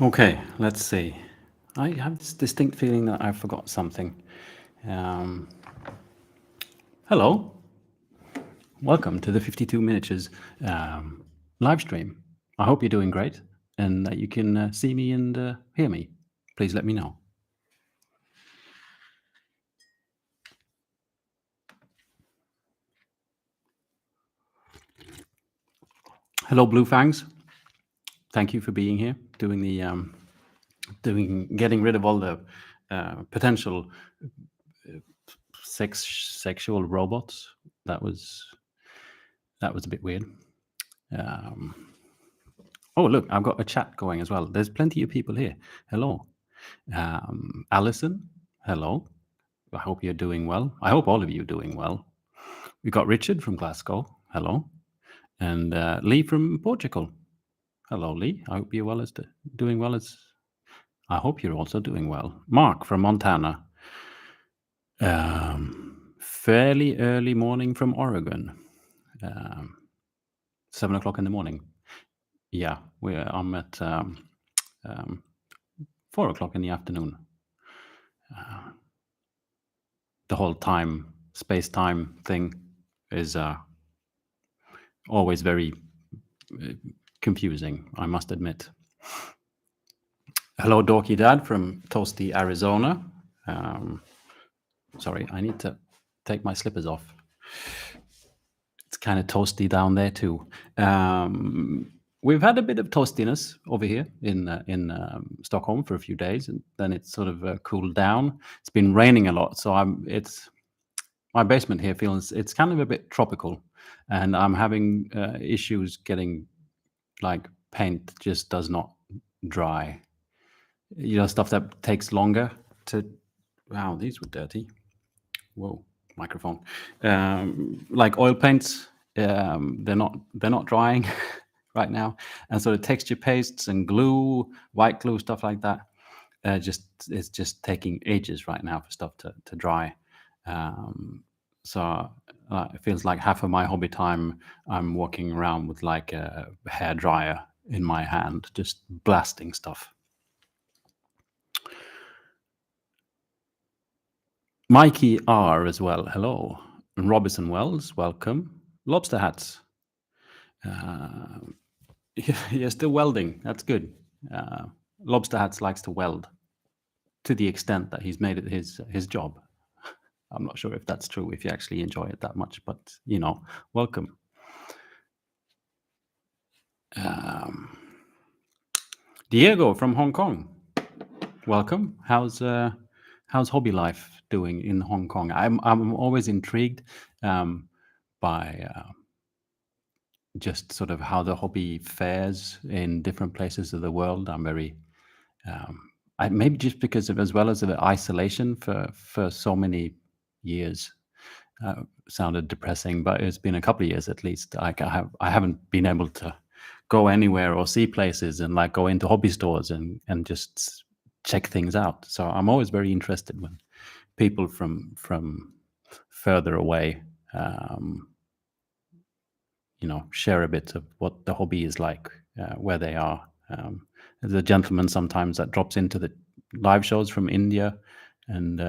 Okay, let's see. I have this distinct feeling that I forgot something. Um, hello, welcome to the 52 Miniatures live stream. I hope you're doing great and that you can see me and hear me. Please let me know. Hello, Blue Fangs. Thank you for being here, getting rid of all the potential sexual robots. That was a bit weird. Oh, look, I've got a chat going as well. There's plenty of people here. Hello. Alison, hello. I hope you're doing well. I hope all of you are doing well. We got Richard from Glasgow. Hello. And Lee from Portugal. Hello, Lee. I hope you're doing well as. I hope you're also doing well. Mark from Montana. Fairly early morning from Oregon. 7 o'clock in the morning. Yeah, I'm at 4 o'clock in the afternoon. The whole space-time thing is always very confusing, I must admit. Hello, Dorky Dad from Toasty, Arizona. Sorry, I need to take my slippers off. It's kind of toasty down there too. We've had a bit of toastiness over here in Stockholm for a few days, and then it's sort of cooled down. It's been raining a lot, so my basement here feels it's kind of a bit tropical, and I'm having issues getting, like, paint just does not dry. Stuff that takes longer to. Wow, these were dirty. Whoa, microphone. Like oil paints, they're not drying right now, and so the texture pastes and glue, white glue, stuff like that, it's just taking ages right now for stuff to dry. So it feels like half of my hobby time I'm walking around with like a hair dryer in my hand, just blasting stuff. Mikey R as well, hello. And Robinson Wells, welcome. Lobster Hats. You're still welding, that's good. Lobster Hats likes to weld to the extent that he's made it his job. I'm not sure if that's true, if you actually enjoy it that much, but welcome. Diego from Hong Kong, welcome. How's hobby life doing in Hong Kong? I'm always intrigued by just sort of how the hobby fares in different places of the world. I'm very maybe just because of, as well as the isolation for so many years. Sounded depressing, but it's been a couple of years at least. I haven't been able to go anywhere or see places and like go into hobby stores and just check things out. So I'm always very interested when people from further away share a bit of what the hobby is like where they are. There's a gentleman sometimes that drops into the live shows from India and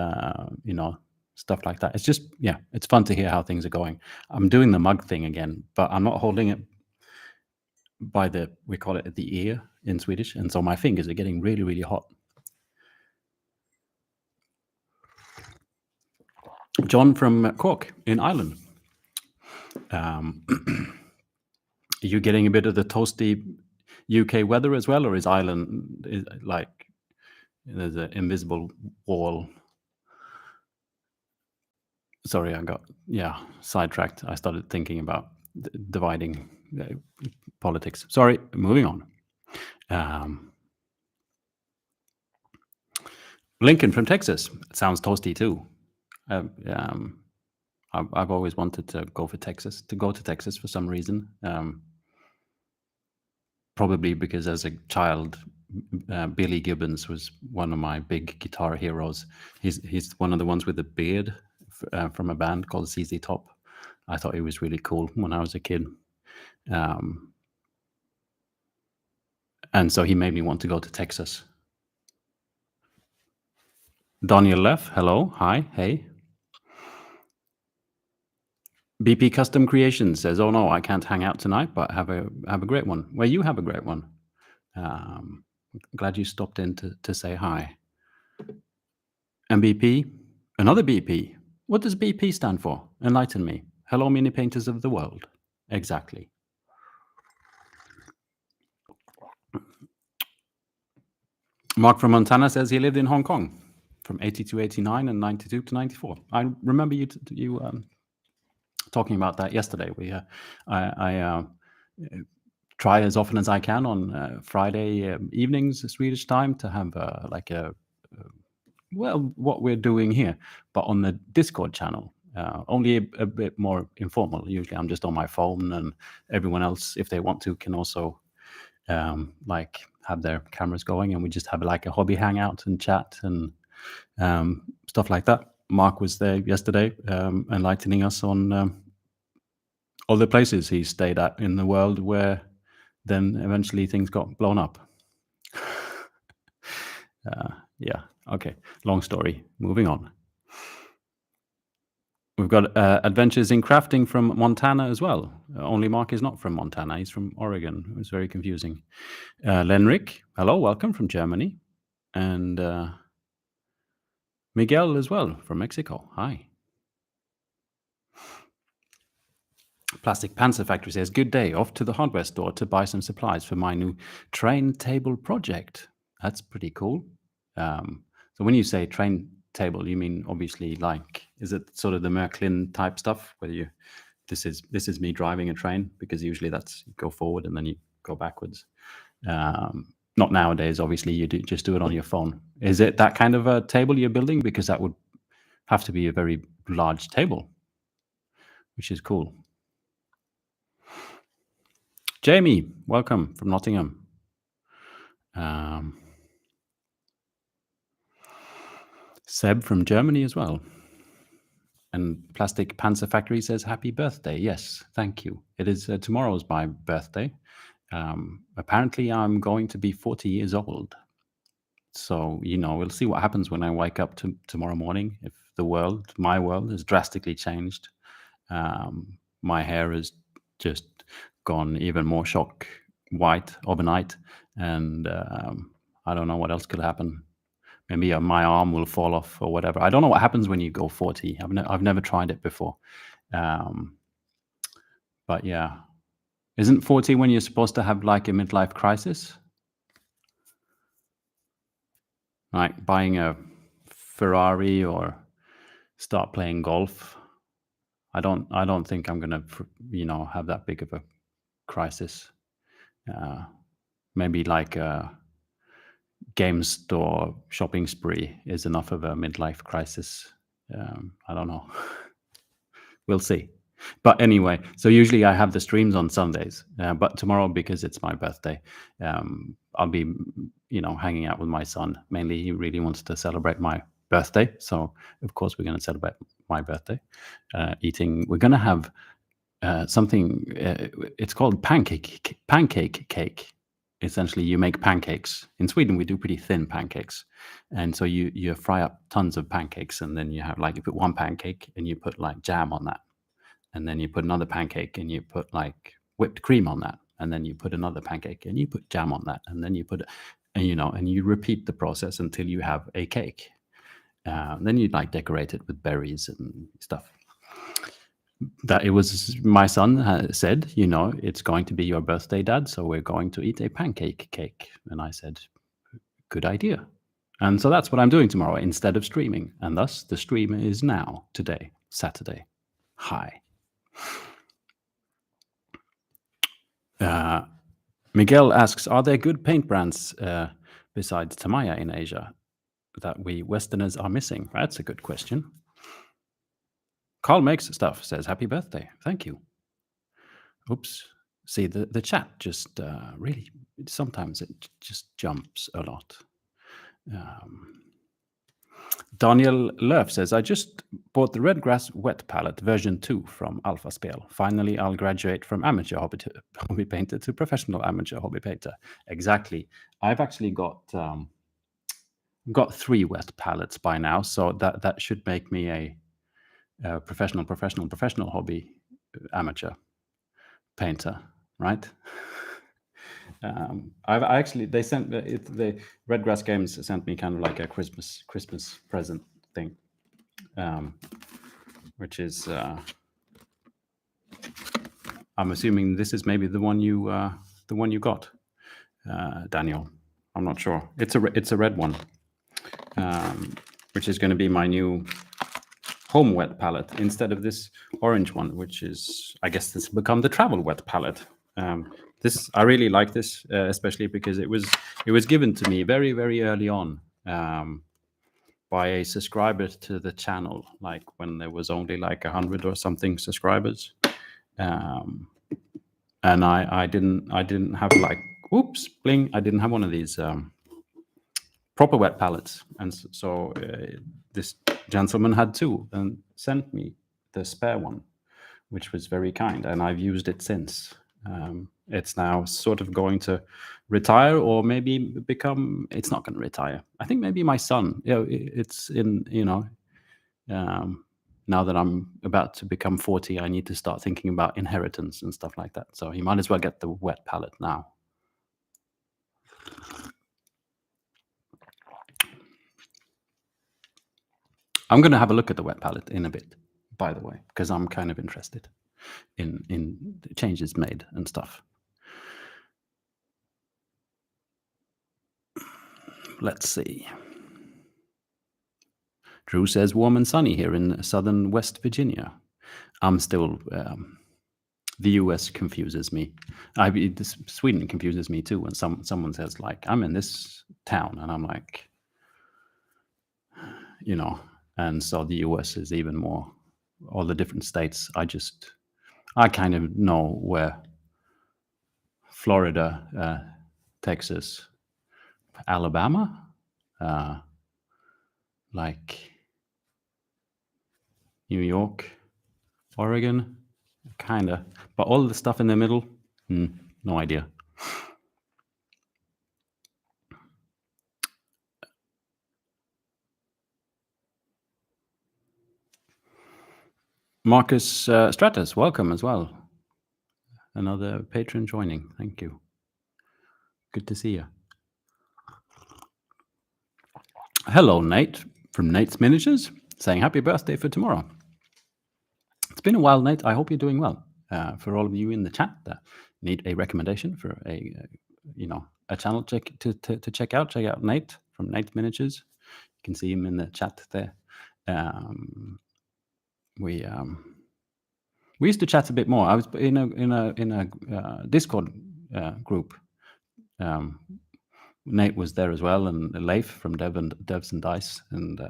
stuff like that. It's just, yeah, it's fun to hear how things are going. I'm doing the mug thing again, but I'm not holding it by we call it the ear in Swedish, and so my fingers are getting really, really hot. John from Cork in Ireland. Are you getting a bit of the toasty UK weather as well, or is Ireland like there's an invisible wall? Sorry, I got sidetracked. I started thinking about dividing politics. Sorry, moving on. Lincoln from Texas. Sounds toasty too. I've always wanted to go to Texas for some reason. Probably because as a child, Billy Gibbons was one of my big guitar heroes. He's one of the ones with the beard from a band called ZZ Top. I thought he was really cool when I was a kid. And so he made me want to go to Texas. Daniel Leff, hello, hi, hey. BP Custom Creations says, "Oh no, I can't hang out tonight, but have a great one." Well, you have a great one. Glad you stopped in to say hi. And BP, another BP. What does BP stand for? Enlighten me. Hello, mini painters of the world. Exactly. Mark from Montana says he lived in Hong Kong from 80 to 89 and 92 to 94. I remember you talking about that yesterday. I try as often as I can on Friday evenings, Swedish time, to have what we're doing here, but on the Discord channel. Only a bit more informal. Usually I'm just on my phone, and everyone else, if they want to, can also have their cameras going, and we just have like a hobby hangout and chat and stuff like that. Mark was there yesterday, enlightening us on all the places he stayed at in the world where then eventually things got blown up. Yeah, okay. Long story. Moving on. We've got Adventures in Crafting from Montana as well. Only Mark is not from Montana. He's from Oregon. It was very confusing. Lenric, hello, welcome from Germany. And Miguel as well from Mexico. Hi. Plastic Panzer Factory says, "Good day. Off to the hardware store to buy some supplies for my new train table project." That's pretty cool. So when you say train table, you mean obviously is it sort of the Märklin type stuff where this is me driving a train, because usually that's you go forward and then you go backwards. Not nowadays, obviously you just do it on your phone. Is it that kind of a table you're building? Because that would have to be a very large table, which is cool. Jamie, welcome from Nottingham. Seb from Germany as well. And Plastic Panzer Factory says, "Happy birthday." Yes, thank you. It is tomorrow's my birthday. Apparently, I'm going to be 40 years old. So, we'll see what happens when I wake up tomorrow morning. If my world has drastically changed. My hair has just gone even more shock white overnight. And I don't know what else could happen. Maybe my arm will fall off or whatever. I don't know what happens when you go 40. I've never tried it before. But yeah. Isn't 40 when you're supposed to have like a midlife crisis? Like buying a Ferrari or start playing golf. I don't think I'm gonna, have that big of a crisis. Maybe like a game store shopping spree is enough of a midlife crisis. I don't know. We'll see. But anyway, so usually I have the streams on Sundays, but tomorrow, because it's my birthday, I'll be, hanging out with my son. Mainly, he really wants to celebrate my birthday, so of course we're going to celebrate my birthday. We're going to have something. It's called pancake cake. Essentially, you make pancakes. In Sweden, we do pretty thin pancakes, and so you fry up tons of pancakes, and then you have you put one pancake and you put like jam on that. And then you put another pancake and you put like whipped cream on that. And then you put another pancake and you put jam on that. And then you put, and you repeat the process until you have a cake. Then you decorate it with berries and stuff. That it was my son said, "It's going to be your birthday, Dad. So we're going to eat a pancake cake." And I said, "Good idea." And so that's what I'm doing tomorrow instead of streaming. And thus the stream is now, today, Saturday. Hi. Miguel asks, "Are there good paint brands besides Tamiya in Asia that we Westerners are missing?" That's a good question. Carl makes stuff, says, "Happy birthday." Thank you. Oops. See, the chat just really, sometimes it just jumps a lot. Daniel Löf says, "I just Bought the Redgrass Wet Palette version 2 from Alpha Spel. Finally, I'll graduate from amateur hobby painter to professional amateur hobby painter. Exactly. I've actually got 3 wet palettes by now, so that should make me a professional hobby amateur painter, right? I actually, they sent the Redgrass Games sent me kind of like a Christmas present thing, which is I'm assuming this is maybe the one you got, Daniel. I'm not sure. It's a red one, which is going to be my new home wet palette instead of this orange one, which is, I guess, this become the travel wet palette. This, I really like this, especially because it was given to me very, very early on by a subscriber to the channel, like when there was only like 100 or something subscribers, and I didn't have like, oops, bling, I didn't have one of these proper wet palettes, and so this gentleman had 2 and sent me the spare one, which was very kind, and I've used it since. It's now sort of going to retire, or maybe become. It's not going to retire. I think maybe my son. It's in. Now that I'm about to become 40, I need to start thinking about inheritance and stuff like that. So he might as well get the wet palette now. I'm going to have a look at the wet palette in a bit, by the way, because I'm kind of interested in the changes made and stuff. Let's see. Drew says warm and sunny here in southern West Virginia. I'm still. The US confuses me. Sweden confuses me too when someone says like, I'm in this town, and I'm like, and so the US is even more. All the different states. I kind of know where Florida, Texas, Alabama, like New York, Oregon, kind of. But all the stuff in the middle, no idea. Marcus Stratus, welcome as well. Another patron joining. Thank you. Good to see you. Hello, Nate, from Nate's Miniatures, saying happy birthday for tomorrow. It's been a while, Nate. I hope you're doing well. For all of you in the chat that need a recommendation for a channel to check out Nate from Nate's Miniatures. You can see him in the chat there. We used to chat a bit more. I was in a Discord group. Nate was there as well, and Leif from Devs and Dice, and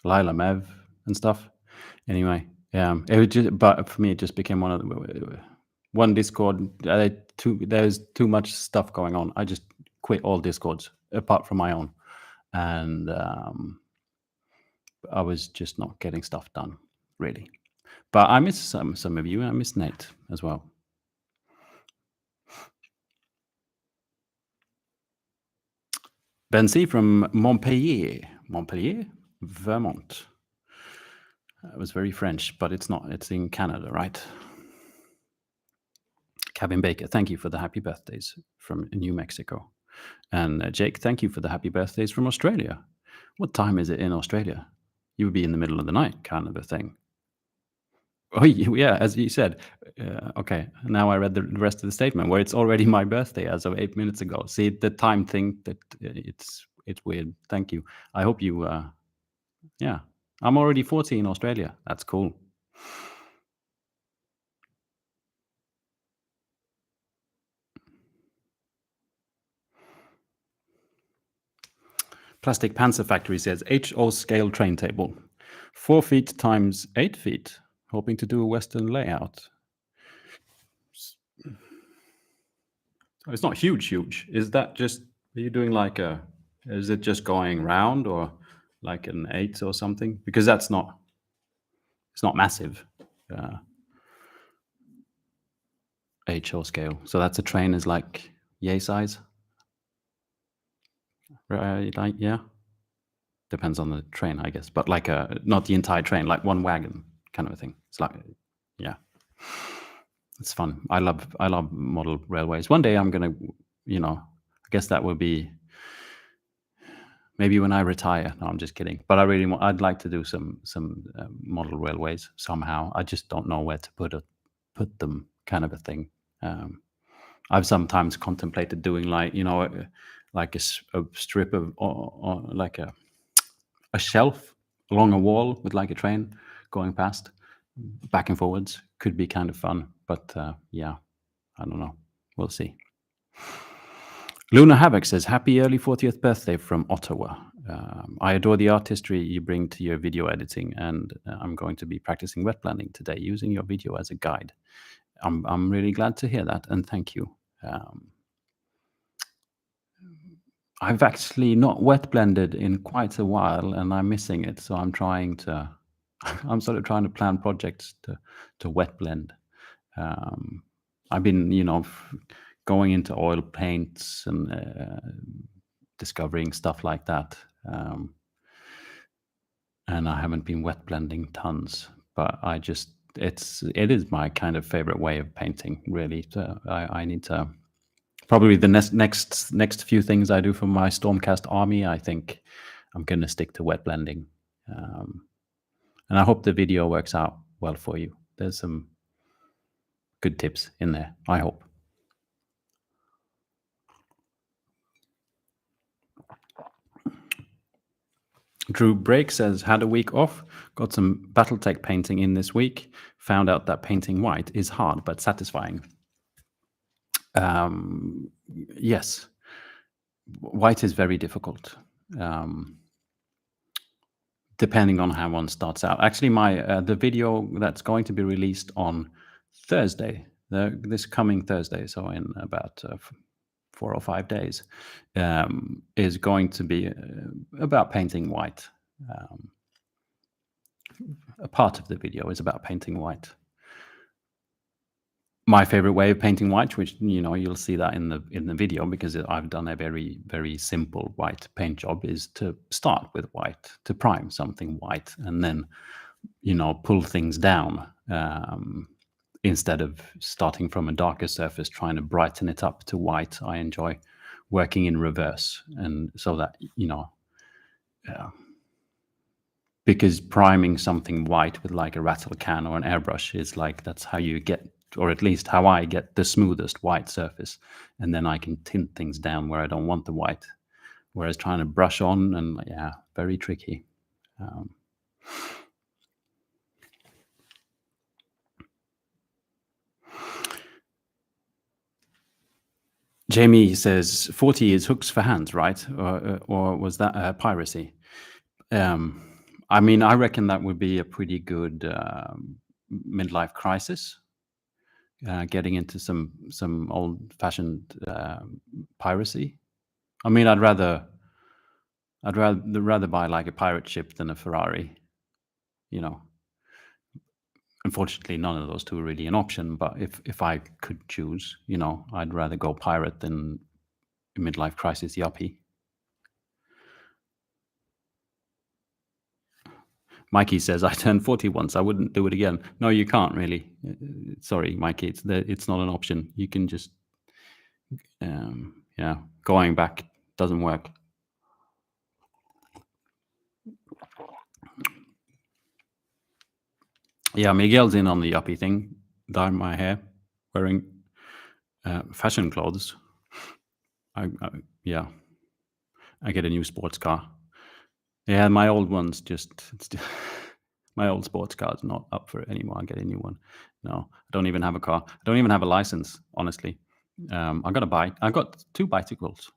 Lila Mev and stuff. Anyway, it was just, but for me, it just became one Discord. There's too much stuff going on. I just quit all Discords apart from my own, and I was just not getting stuff done really. But I miss some of you, and I miss Nate as well. Ben C from Montpellier, Vermont. It was very French, but it's not. It's in Canada, right? Cabin Baker, thank you for the happy birthdays from New Mexico. And Jake, thank you for the happy birthdays from Australia. What time is it in Australia? You would be in the middle of the night, kind of a thing. Oh, yeah, as you said. Okay, now I read the rest of the statement where it's already my birthday as of 8 minutes ago. See, the time thing, that it's weird. Thank you. I hope you, yeah. I'm already 40 in Australia. That's cool. Plastic Panzer Factory says HO scale train table, 4 feet times 8 feet. Hoping to do a Western layout. It's not huge. Is that just, are you doing like a Is it just going round or like an 8 or something? Because it's not massive. HO scale. So that's a train is like yay size. Right? Like, yeah. Depends on the train, I guess, but like not the entire train, like one wagon kind of a thing. It's like, yeah, it's fun. I love model railways. One day I'm gonna, I guess that will be maybe when I retire. No, I'm just kidding. But I'd like to do some model railways somehow. I just don't know where to put them, kind of a thing. I've sometimes contemplated doing like like a strip of or like a shelf along a wall with like a train going past back and forwards. Could be kind of fun, but yeah, I don't know. We'll see. Luna Havoc says, happy early 40th birthday from Ottawa. I adore the artistry you bring to your video editing, and I'm going to be practicing wet blending today using your video as a guide. I'm really glad to hear that, and thank you. I've actually not wet blended in quite a while, and I'm missing it. So I'm trying to, I'm sort of trying to plan projects to wet blend. I've been, going into oil paints and discovering stuff like that. And I haven't been wet blending tons, but it is my kind of favorite way of painting, really. I need to. Probably the next few things I do for my Stormcast army, I think I'm going to stick to wet blending. And I hope the video works out well for you. There's some good tips in there, I hope. Drew Brake says, had a week off, got some Battletech painting in this week, found out that painting white is hard but satisfying. Yes, white is very difficult, depending on how one starts out. Actually, the video that's going to be released on Thursday, this coming Thursday, so in about 4 or 5 days, is going to be about painting white. A part of the video is about painting white. My favorite way of painting white, which you'll see that in the video because I've done a very, very simple white paint job, is to start with white, to prime something white, and then pull things down instead of starting from a darker surface, trying to brighten it up to white. I enjoy working in reverse, and so that because priming something white with like a rattle can or an airbrush is like, that's how you get, or at least how I get the smoothest white surface. And then I can tint things down where I don't want the white. Whereas trying to brush on, and yeah, very tricky. Jamie says 40 is hooks for hands, right? Or was that piracy? I mean, I reckon that would be a pretty good midlife crisis. Getting into some old-fashioned piracy. I mean, I'd rather buy like a pirate ship than a Ferrari. Unfortunately, none of those two are really an option. But if I could choose, I'd rather go pirate than a midlife crisis yuppie. Mikey says, I turned 40 once. I wouldn't do it again. No, you can't really. Sorry, Mikey. It's not an option. You can just, going back doesn't work. Yeah, Miguel's in on the yuppie thing. Dye my hair, wearing fashion clothes. I get a new sports car. Yeah, my old one's my old sports car's not up for it anymore. I'll get a new one. No, I don't even have a car. I don't even have a license, honestly. I got a bike. I got 2 bicycles.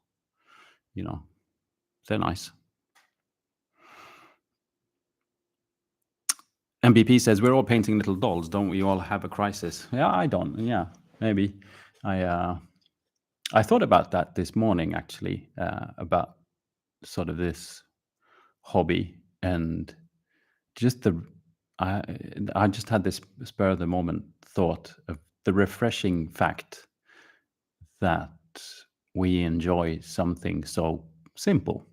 They're nice. MBP says, we're all painting little dolls. Don't we all have a crisis? Yeah, I don't. Yeah, maybe. I thought about that this morning, actually, about sort of this hobby, and just the I I just had this spur of the moment thought of the refreshing fact that we enjoy something so simple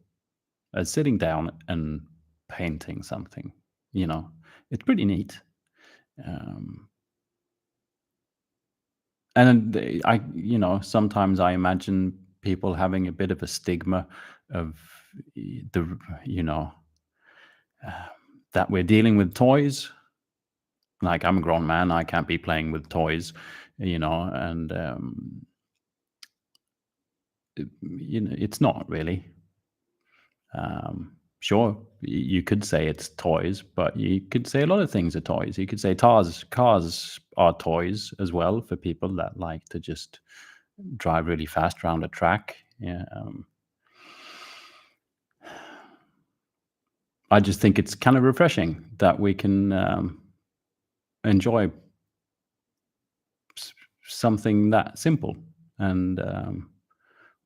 as sitting down and painting something. You know, it's pretty neat. Um, and sometimes I imagine people having a bit of a stigma of the, you know, that we're dealing with toys. Like, I'm a grown man, I can't be playing with toys, and it's not really. Sure, you could say it's toys, but you could say a lot of things are toys. You could say cars are toys as well for people that like to just drive really fast around a track. Yeah, I just think it's kind of refreshing that we can enjoy s- something that simple, and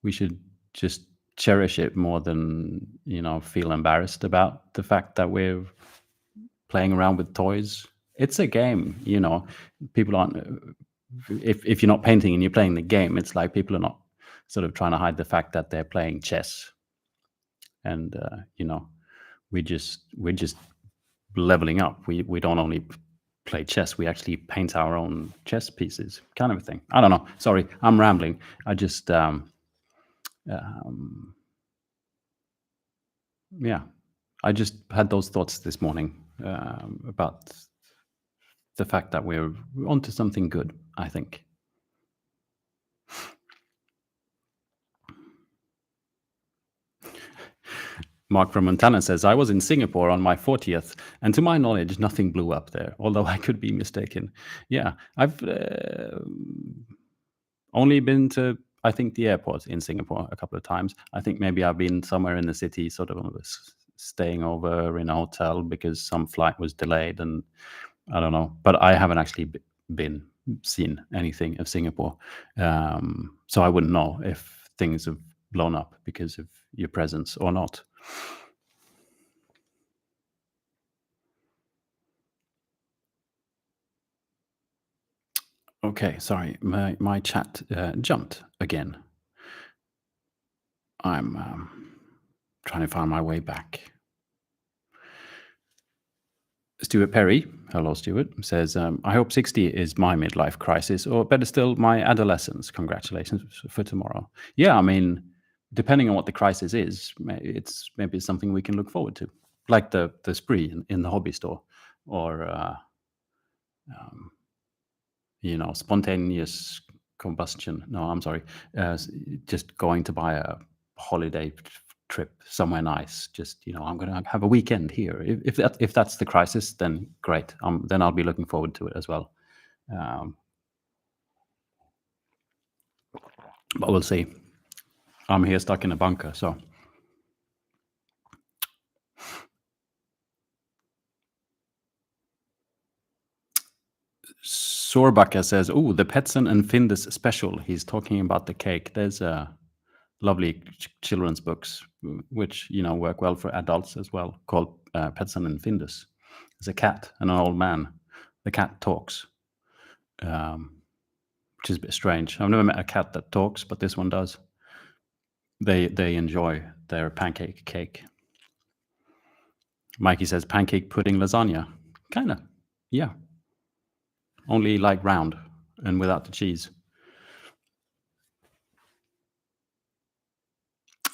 we should just cherish it more than feel embarrassed about the fact that we're playing around with toys. It's a game, people aren't if you're not painting and you're playing the game, it's like people are not sort of trying to hide the fact that they're playing chess, and we're just leveling up. We don't only play chess, we actually paint our own chess pieces, kind of a thing. I don't know, sorry, I'm rambling. I just um yeah, I just had those thoughts this morning, about the fact that we're onto something good, I think. Mark from Montana says, I was in Singapore on my 40th, and to my knowledge, nothing blew up there, although I could be mistaken. Yeah, I've only been to, I think, the airport in Singapore a couple of times. I think maybe I've been somewhere in the city, sort of staying over in a hotel because some flight was delayed, and I don't know. But I haven't actually been seen anything of Singapore, so I wouldn't know if things have blown up because of your presence or not. Okay, sorry, my chat jumped again. I'm trying to find my way back. Stuart Perry, hello Stuart, says, I hope 60 is my midlife crisis, or better still, my adolescence. Congratulations for tomorrow. Yeah, I mean, depending on what the crisis is, it's maybe something we can look forward to, like the spree in the hobby store, or um, spontaneous combustion. No, I'm sorry, just going to buy a holiday trip somewhere nice. Just I'm going to have a weekend here. If that's the crisis, then great. Then I'll be looking forward to it as well. Um, but we'll see. I'm here stuck in a bunker, so. Sorbaka says, "Oh, the Petson and Findus special." He's talking about the cake. There's a lovely children's books which work well for adults as well, called Petson and Findus. There's a cat and an old man. The cat talks, um, which is a bit strange. I've never met a cat that talks, but this one does. They enjoy their pancake cake. Mikey says pancake pudding lasagna. Kind of, yeah. Only like round and without the cheese.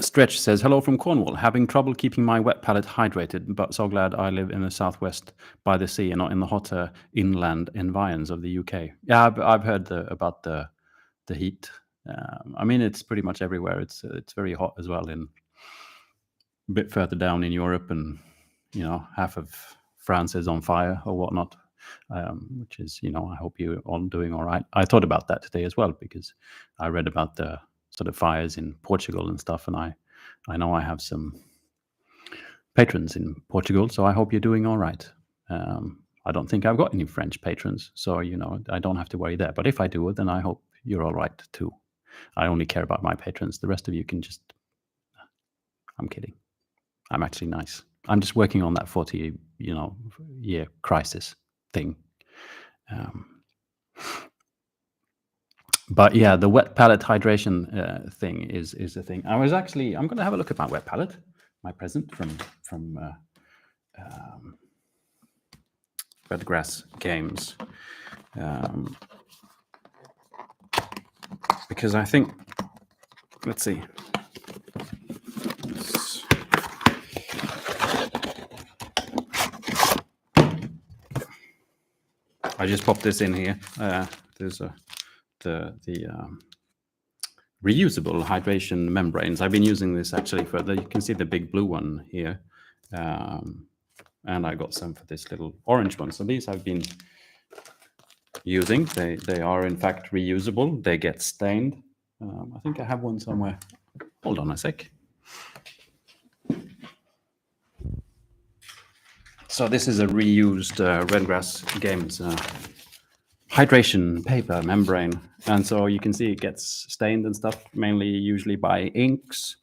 Stretch says, hello from Cornwall. Having trouble keeping my wet palette hydrated, but so glad I live in the southwest by the sea and not in the hotter inland environs of the UK. Yeah, I've heard about the heat. I mean, it's pretty much everywhere. It's very hot as well in a bit further down in Europe, and half of France is on fire or whatnot. Which is, I hope you're all doing all right. I thought about that today as well because I read about the sort of fires in Portugal and stuff, and I know I have some patrons in Portugal, so I hope you're doing all right. I don't think I've got any French patrons, so I don't have to worry there. But if I do, then I hope you're all right too. I only care about my patrons. The rest of you can just I'm kidding. I'm actually nice. I'm just working on that 40-year crisis thing. But yeah, the wet palette hydration thing is a thing. I'm going to have a look at my wet palette, my present from Redgrass Games, because I think, let's see. I just popped this in here. There's the reusable hydration membranes. I've been using this actually you can see the big blue one here. And I got some for this little orange one. So these I've been using. They are in fact reusable. They get stained. I think I have one somewhere. Hold on a sec. So this is a reused Redgrass Games hydration paper membrane, and so you can see it gets stained and stuff, mainly usually by inks,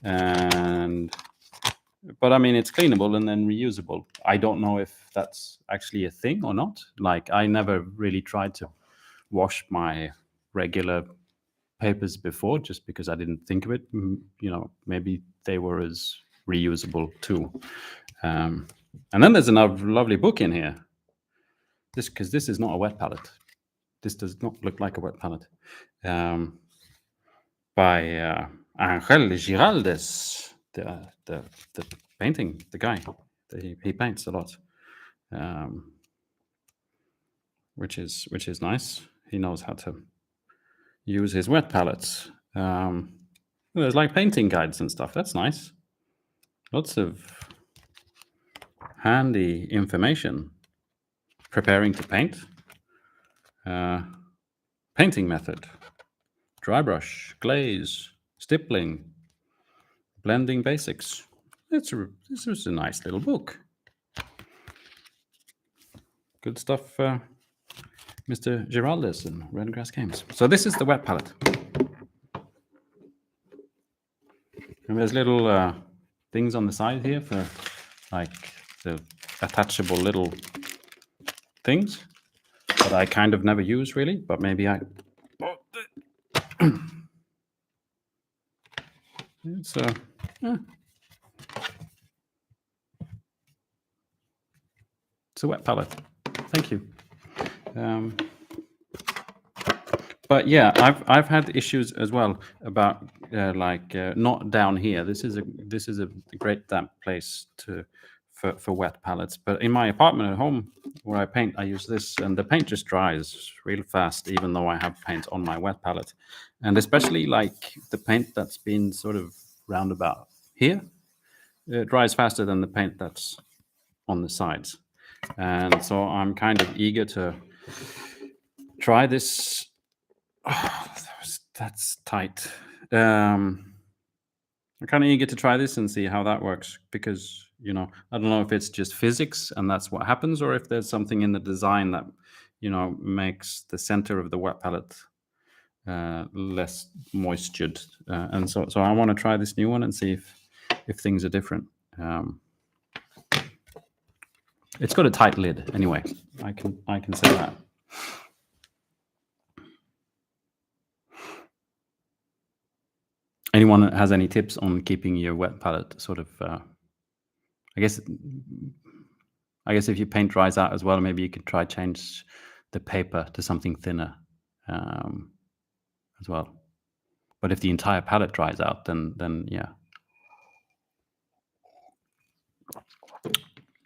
but I mean it's cleanable and then reusable. I don't know if that's actually a thing or not. Like I never really tried to wash my regular papers before, just because I didn't think of it. Maybe they were as reusable too. And then there's another lovely book in here. Because this is not a wet palette. This does not look like a wet palette. By Angel Giraldes, the painting, the guy. He paints a lot, which is nice. He knows how to use his wet palettes. There's like painting guides and stuff. That's nice. Lots of handy information. Preparing to paint. Painting method. Dry brush, glaze, stippling, blending basics. This is a nice little book. Good stuff, Mr. Giraldes and Redgrass Games. So this is the wet palette. And there's little things on the side here for like the attachable little things that I kind of never use really, but maybe I... It's a wet palette. Thank you. But yeah, I've had issues as well about not down here. This is a great damp place for wet palettes. But in my apartment at home where I paint, I use this, and the paint just dries real fast, even though I have paint on my wet palette. And especially like the paint that's been sort of roundabout here, it dries faster than the paint that's on the sides. And so I'm kind of eager to try this. Oh, that's tight. I'm kind of eager to try this and see how that works, because I don't know if it's just physics and that's what happens, or if there's something in the design that makes the center of the wet palette less moistured, and so I want to try this new one and see if things are different. It's got a tight lid anyway. I can say that. Anyone that has any tips on keeping your wet palette sort of, I guess if your paint dries out as well, maybe you could try change the paper to something thinner as well. But if the entire palette dries out, then yeah.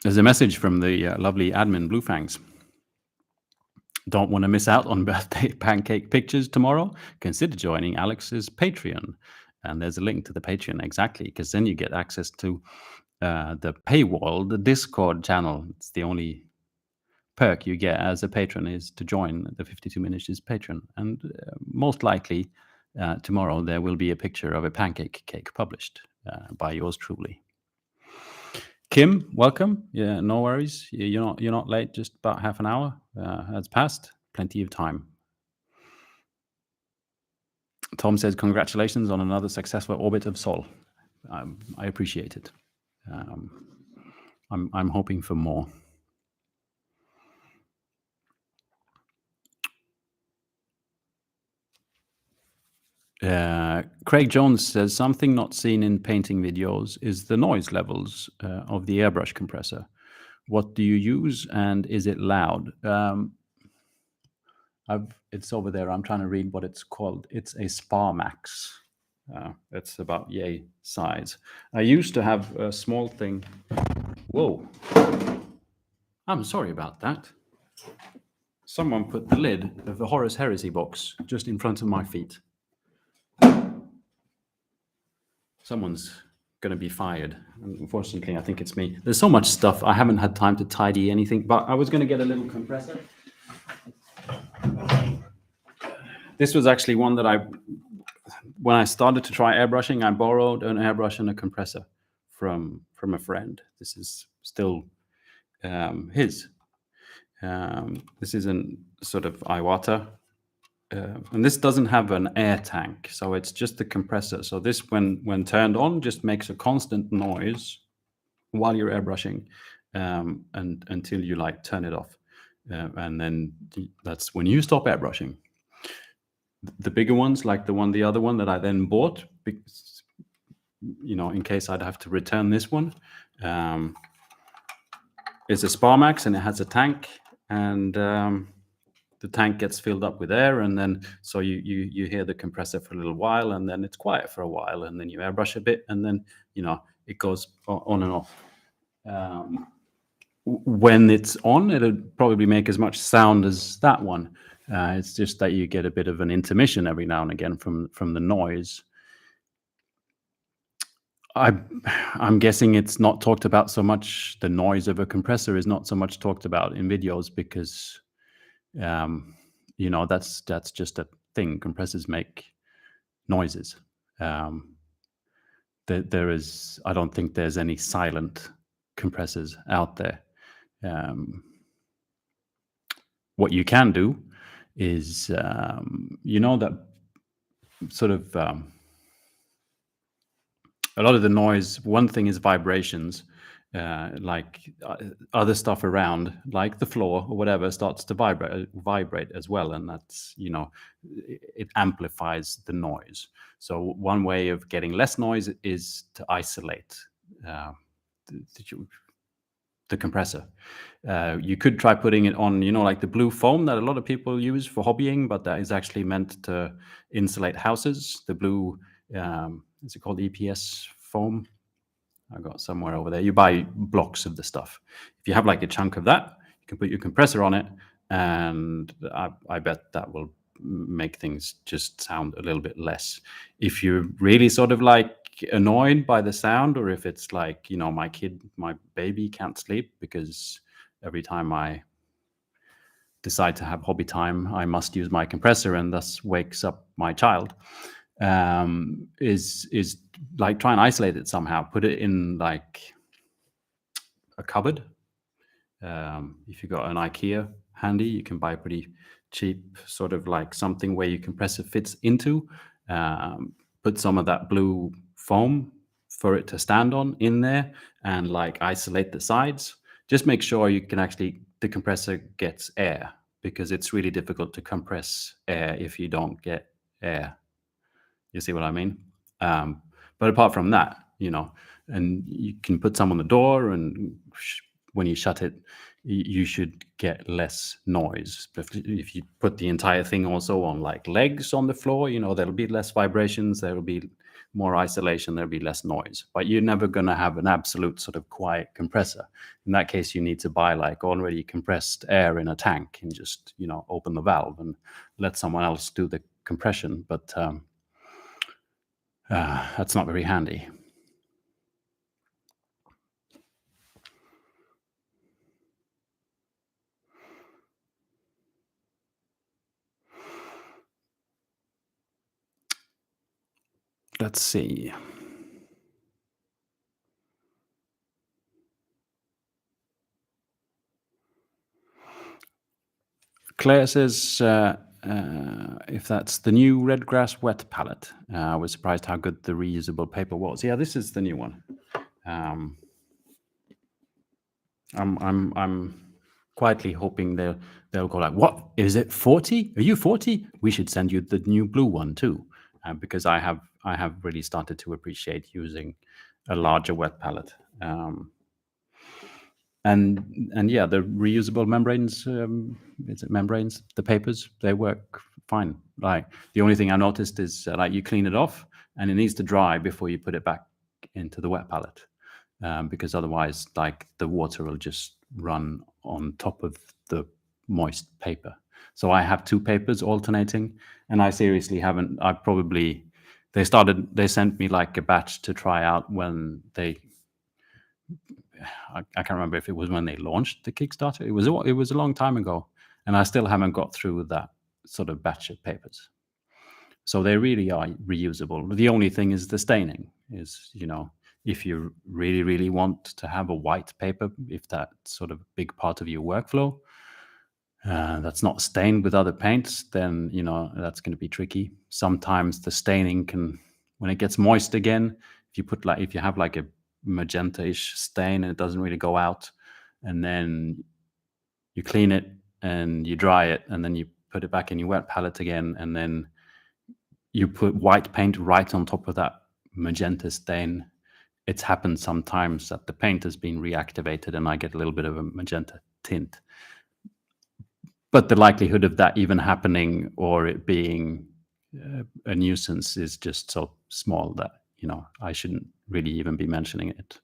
There's a message from the lovely admin Bluefangs. Don't want to miss out on birthday pancake pictures tomorrow? Consider joining Alex's Patreon. And there's a link to the Patreon, exactly, because then you get access to the paywall, the Discord channel. It's the only perk you get as a patron is to join the 52 Miniatures Patreon. And most likely tomorrow there will be a picture of a pancake cake published by yours truly. Kim, welcome. Yeah, no worries. You're not late. Just about half an hour has passed. Plenty of time. Tom says, congratulations on another successful orbit of Sol. I appreciate it. I'm hoping for more. Craig Jones says something not seen in painting videos is the noise levels of the airbrush compressor. What do you use, and is it loud? It's over there. I'm trying to read what it's called. It's a Spa Max. It's about yay size. I used to have a small thing. Whoa! I'm sorry about that. Someone put the lid of the Horus Heresy box just in front of my feet. Someone's going to be fired. Unfortunately, I think it's me. There's so much stuff. I haven't had time to tidy anything, but I was going to get a little compressor. This was actually one that when I started to try airbrushing, I borrowed an airbrush and a compressor from a friend. This is still his. This is a sort of Iwata. And this doesn't have an air tank, so it's just the compressor. So this, when turned on, just makes a constant noise while you're airbrushing, and until you like turn it off, and then that's when you stop airbrushing. The bigger ones, like the other one that I then bought, because, in case I'd have to return this one, it's a Spa Max, and it has a tank, and the tank gets filled up with air, and then so you hear the compressor for a little while, and then it's quiet for a while, and then you airbrush a bit, and then it goes on and off. When it's on, it'll probably make as much sound as that one. It's just that you get a bit of an intermission every now and again from the noise. I'm guessing it's not talked about so much. The noise of a compressor is not so much talked about in videos because, that's just a thing. Compressors make noises. I don't think there's any silent compressors out there. What you can do is, that sort of a lot of the noise. One thing is vibrations, like other stuff around, like the floor or whatever, starts to vibrate as well, and that's it amplifies the noise. So one way of getting less noise is to isolate the compressor. You could try putting it on, like the blue foam that a lot of people use for hobbying, but that is actually meant to insulate houses. The blue, is it called EPS foam? I got somewhere over there. You buy blocks of the stuff. If you have like a chunk of that, you can put your compressor on it, and I bet that will make things just sound a little bit less. If you're really sort of like annoyed by the sound, or if it's like, my baby can't sleep because every time I decide to have hobby time, I must use my compressor, and thus wakes up my child, is like try and isolate it somehow. Put it in like a cupboard. If you got an IKEA handy, you can buy pretty cheap, sort of like something where your compressor fits into. Put some of that blue foam for it to stand on in there, and like isolate the sides. Just make sure the compressor gets air, because it's really difficult to compress air if you don't get air. You see what I mean? But apart from that, and you can put some on the door, and when you shut it, you should get less noise. If you put the entire thing also on like legs on the floor, there'll be less vibrations, there'll be more isolation, there'll be less noise. But you're never going to have an absolute sort of quiet compressor. In that case, you need to buy like already compressed air in a tank, and just open the valve and let someone else do the compression. But that's not very handy. Let's see. Claire says, if that's the new red grass wet palette. I was surprised how good the reusable paper was. Yeah, this is the new one. I'm quietly hoping they'll go like, what is it? 40? Are you 40? We should send you the new blue one too, because I have really started to appreciate using a larger wet palette. And yeah, the reusable membranes, is it membranes? The papers, they work fine. Like the only thing I noticed is like you clean it off and it needs to dry before you put it back into the wet palette, because otherwise, like the water will just run on top of the moist paper. So I have two papers alternating, and I seriously haven't. I probably they sent me like a batch to try out when they I can't remember if it was when they launched the Kickstarter. It was a long time ago, and I still haven't got through that sort of batch of papers. So they really are reusable. The only thing is the staining. Is if you really really want to have a white paper, if that's sort of a big part of your workflow, that's not stained with other paints, then that's going to be tricky. Sometimes the staining can, when it gets moist again, if you have like a magenta-ish stain and it doesn't really go out, and then you clean it and you dry it and then you put it back in your wet palette again, and then you put white paint right on top of that magenta stain. It's happened sometimes that the paint has been reactivated and I get a little bit of a magenta tint. But the likelihood of that even happening or it being a nuisance is just so small that I shouldn't really even be mentioning it.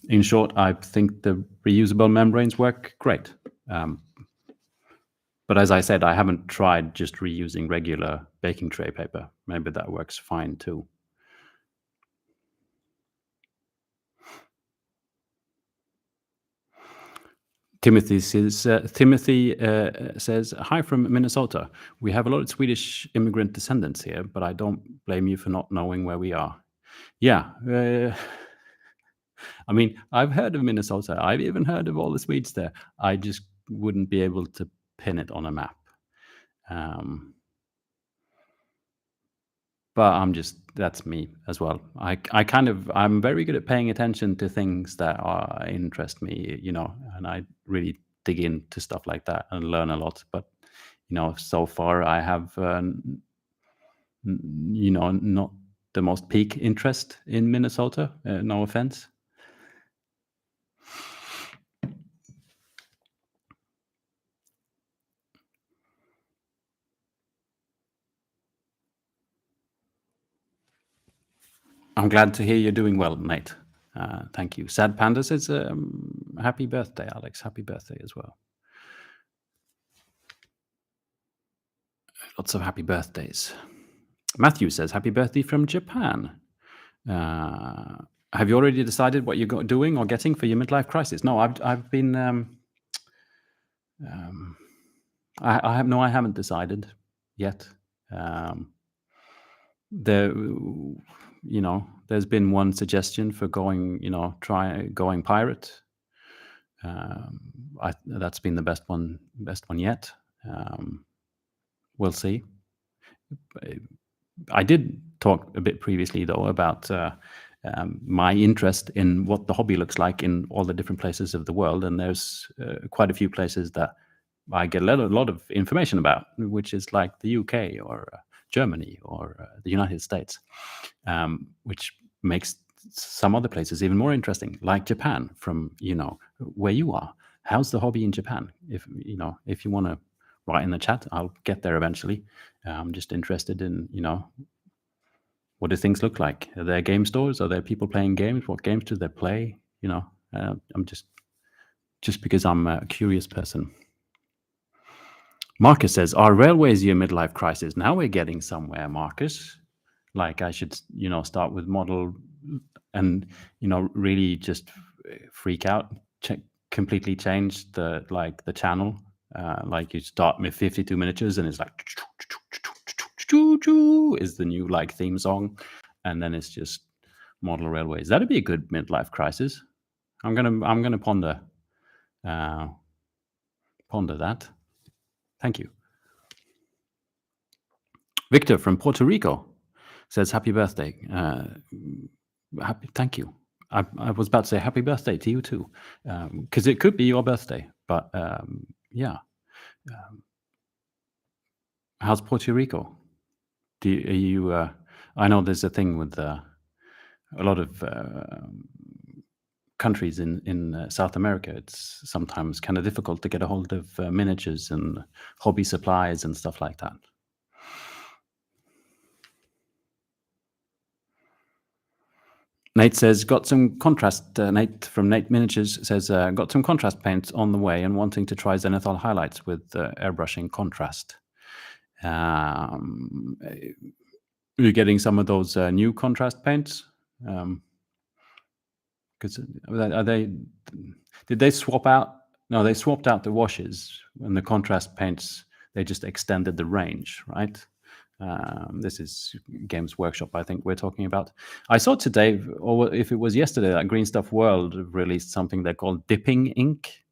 In short, I think the reusable membranes work great. But as I said, I haven't tried just reusing regular baking tray paper. Maybe that works fine too. Timothy says, "Hi from Minnesota. We have a lot of Swedish immigrant descendants here, but I don't blame you for not knowing where we are." Yeah, I mean, I've heard of Minnesota. I've even heard of all the Swedes there. I just wouldn't be able to pin it on a map. But that's me as well. I'm very good at paying attention to things that interest me, and I really dig into stuff like that and learn a lot. But, so far I have, not the most peak interest in Minnesota. No offense. I'm glad to hear you're doing well, Nate. Thank you. Sad Panda says, happy birthday, Alex. Happy birthday as well. Lots of happy birthdays. Matthew says, happy birthday from Japan. Have you already decided what you're doing or getting for your midlife crisis? No, I've been. I haven't decided yet. There's been one suggestion for going, try going pirate. That's been the best one yet. We'll see. I did talk a bit previously though about my interest in what the hobby looks like in all the different places of the world, and there's quite a few places that I get a lot of information about, which is like the UK or Germany or the United States, which makes some other places even more interesting, like Japan, from where you are. How's the hobby in Japan? If you want to write in the chat, I'll get there eventually. I'm just interested in what do things look like? Are there game stores? Are there people playing games? What games do they play? I'm just because I'm a curious person. Marcus says, "Are railways your midlife crisis?" Now we're getting somewhere, Marcus. Like I should, start with model and, really just freak out, completely change the channel. Like you start with 52 miniatures and it's like is the new theme song, and then it's just model railways. That'd be a good midlife crisis. I'm gonna ponder that. Thank you. Victor from Puerto Rico says happy birthday. Thank you. I was about to say happy birthday to you too, because it could be your birthday. But yeah, how's Puerto Rico? Are you? I know there's a thing with a lot of countries in South America. It's sometimes kind of difficult to get a hold of miniatures and hobby supplies and stuff like that. Nate says, got some contrast. Nate from Nate Miniatures says, got some contrast paints on the way and wanting to try Zenithal highlights with airbrushing contrast. You're getting some of those new contrast paints? Because are they? Did they swap out? No, they swapped out the washes and the contrast paints. They just extended the range, right? This is Games Workshop, I think we're talking about. I saw today, or if it was yesterday, that Green Stuff World released something they called Dipping Ink,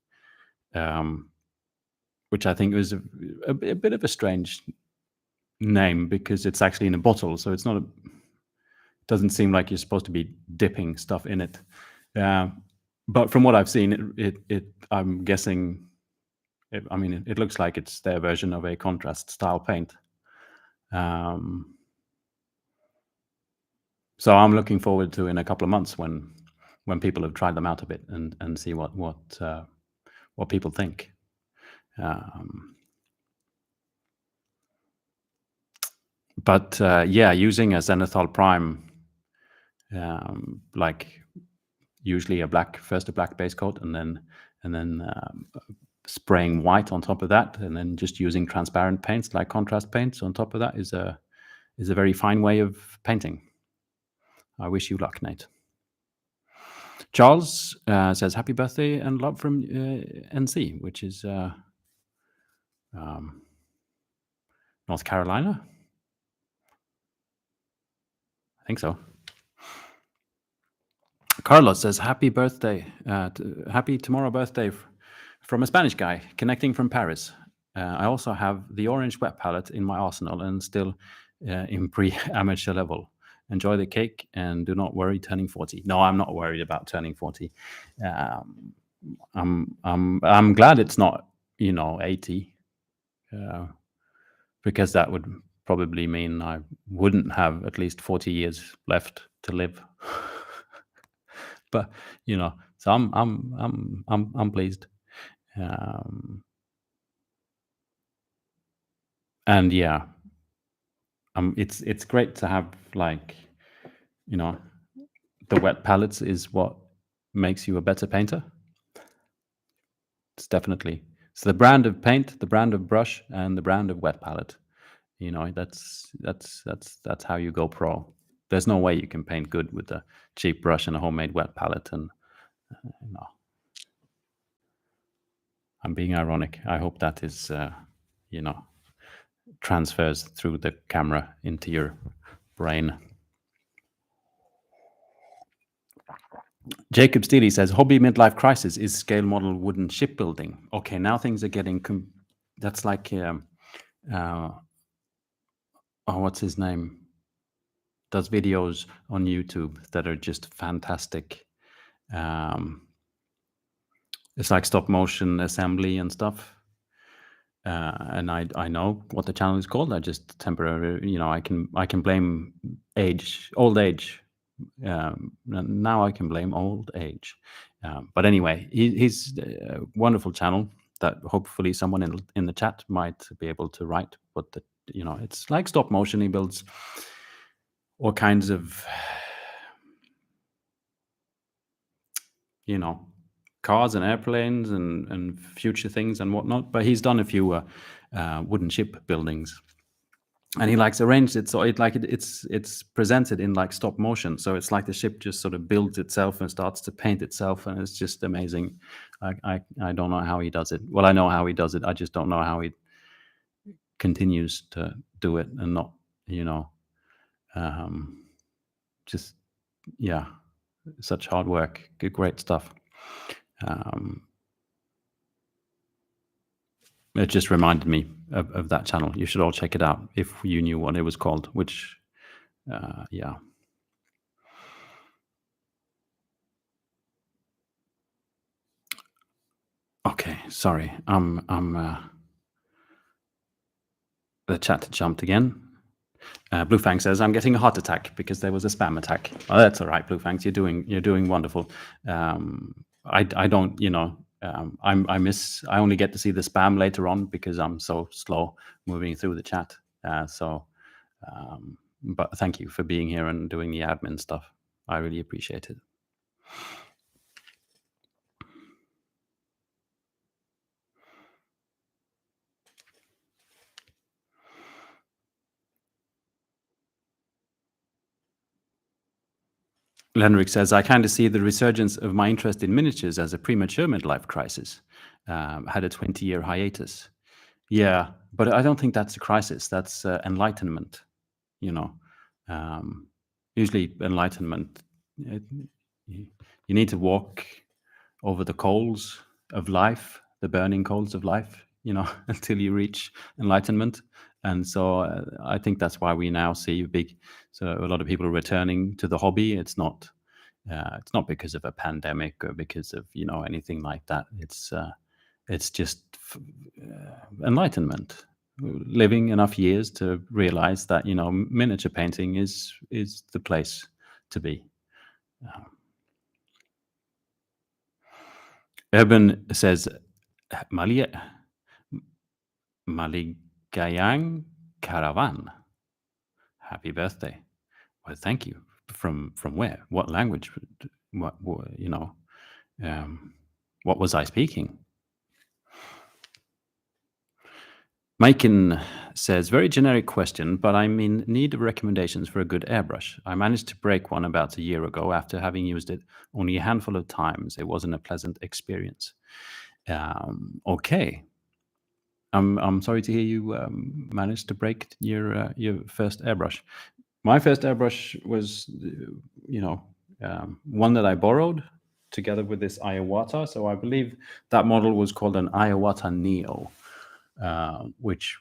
which I think was a bit of a strange name because it's actually in a bottle, so it's not a. Doesn't seem like you're supposed to be dipping stuff in it. But from what I've seen, I'm guessing. It looks like it's their version of a contrast style paint. So I'm looking forward to in a couple of months when people have tried them out a bit and see what people think. But yeah, using a Zenithal Prime, like usually a black base coat and then spraying white on top of that, and then just using transparent paints like contrast paints on top of that is a very fine way of painting. I wish you luck, Nate. Charles says happy birthday and love from NC, which is North Carolina. I think so. Carlos says happy birthday, happy tomorrow birthday from a Spanish guy connecting from Paris. I also have the orange wet palette in my arsenal and still in pre-amateur level. Enjoy the cake and do not worry turning 40. No, I'm not worried about turning 40. I'm glad it's not 80, because that would probably mean I wouldn't have at least 40 years left to live. But so I'm pleased. And yeah, it's great to have, like, the wet palettes is what makes you a better painter. It's definitely the brand of paint, the brand of brush, and the brand of wet palette. That's how you go pro. There's no way you can paint good with a cheap brush and a homemade wet palette. And I'm being ironic. I hope that is transfers through the camera into your brain. Jacob Steely says, hobby midlife crisis is scale model wooden shipbuilding. Okay, now things are getting... that's like... what's his name? Does videos on YouTube that are just fantastic. It's like stop motion assembly and stuff. And I know what the channel is called. I just temporarily, I can blame old age. Now I can blame old age. But anyway, he's a wonderful channel that hopefully someone in the chat might be able to write. But it's like stop motion. He builds all kinds of, cars and airplanes and future things and whatnot. But he's done a few wooden ship buildings, and he likes arranged it so it's presented in like stop motion. So it's like the ship just sort of builds itself and starts to paint itself, and it's just amazing. I don't know how he does it. Well, I know how he does it. I just don't know how he continues to do it and not, just such hard work. Great stuff. It just reminded me of that channel. You should all check it out if you knew what it was called. Which, yeah. Okay, sorry. The chat jumped again. Blue Fang says, "I'm getting a heart attack because there was a spam attack." Oh, that's all right, Blue Fangs. You're doing wonderful. I don't, I only get to see the spam later on because I'm so slow moving through the chat. But thank you for being here and doing the admin stuff. I really appreciate it. Lenrick says, "I kind of see the resurgence of my interest in miniatures as a premature midlife crisis. Had a 20-year hiatus." Yeah, but I don't think that's a crisis. That's enlightenment. You know, um, usually enlightenment. It, you you need to walk over the coals of life, the burning coals of life. Until you reach enlightenment. And so I think that's why we now see a lot of people returning to the hobby. It's not because of a pandemic or because of anything like that. It's just enlightenment, living enough years to realize that miniature painting is the place to be. Urban says, Maligayang Caravan. Happy birthday. Well, thank you. From where? What language? What what was I speaking? Maikin says, "Very generic question, but I'm in need of recommendations for a good airbrush. I managed to break one about a year ago after having used it only a handful of times. It wasn't a pleasant experience." Okay. I'm sorry to hear you managed to break your first airbrush. My first airbrush was, one that I borrowed together with this Iwata. So I believe that model was called an Iwata Neo, which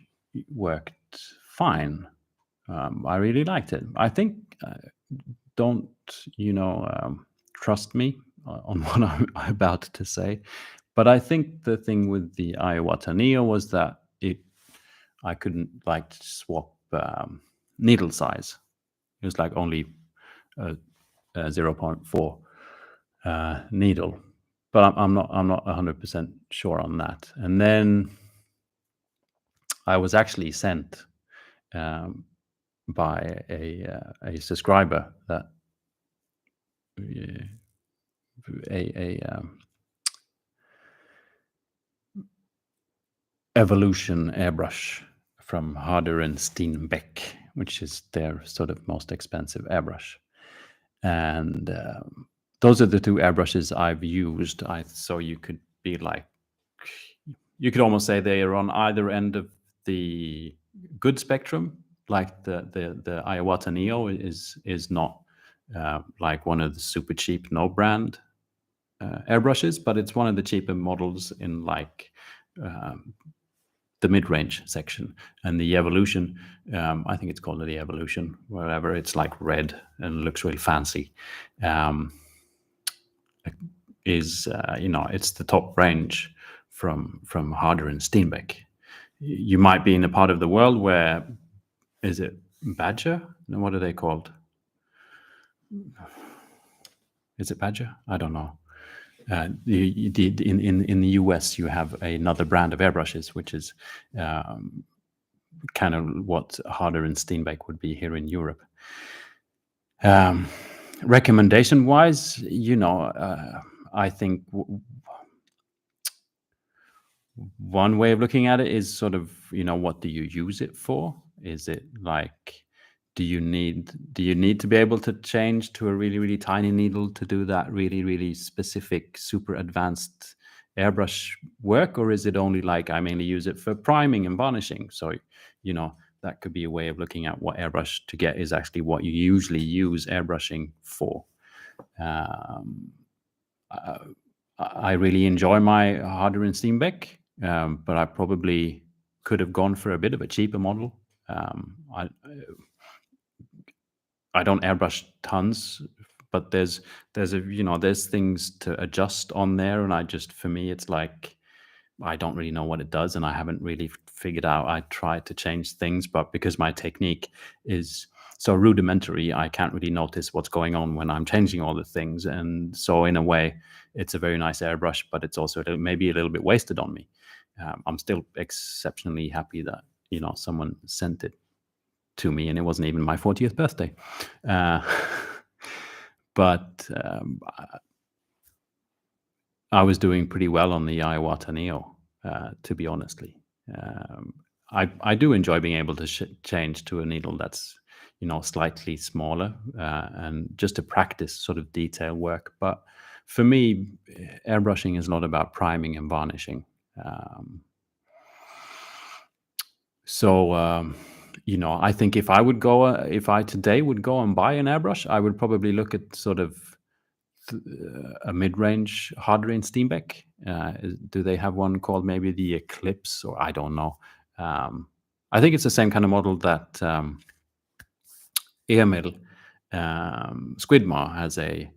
worked fine. I really liked it. I think don't trust me on what I'm about to say, but I think the thing with the Iwata Neo was that I couldn't swap needle size. It was like only a 0.4 needle, but I'm not 100% sure on that. And then I was actually sent by a subscriber that a Evolution airbrush from Harder and Steenbeck, which is their sort of most expensive airbrush. And those are the two airbrushes I've used. So you could almost say they are on either end of the good spectrum. Like the Iwata Neo is not like one of the super cheap no brand airbrushes, but it's one of the cheaper models in the mid-range section. And the Evolution, I think it's called the Evolution, whatever. It's like red and looks really fancy. It's the top range from Harder and Steenbeck. You might be in a part of the world where, is it Badger? No, what are they called? Is it Badger? I don't know. In the US, you have another brand of airbrushes, which is kind of what Harder and Steenbeck would be here in Europe. Recommendation-wise, I think one way of looking at it is sort of, what do you use it for? Is it like, do you need to be able to change to a really, really tiny needle to do that really, really specific, super advanced airbrush work? Or is it only like, I mainly use it for priming and varnishing? So, that could be a way of looking at what airbrush to get is actually what you usually use airbrushing for. I really enjoy my Harder and Steenbeck. but I probably could have gone for a bit of a cheaper model. I don't airbrush tons, but there's things to adjust on there, and for me it's like I don't really know what it does, and I haven't really figured out. I tried to change things, but because my technique is so rudimentary, I can't really notice what's going on when I'm changing all the things. And so in a way, it's a very nice airbrush, but it's also maybe a little bit wasted on me. I'm still exceptionally happy that someone sent it to me, and it wasn't even my 40th birthday. Uh, but I was doing pretty well on the Iwata Neo, to be honestly. I do enjoy being able to change to a needle that's slightly smaller, and just to practice sort of detail work. But for me, airbrushing is not about priming and varnishing. I think if I today would go and buy an airbrush, I would probably look at sort of a mid-range Hardrin Steenbeck. Do they have one called maybe the Eclipse, or I don't know. I think it's the same kind of model that Emil Squidmar has a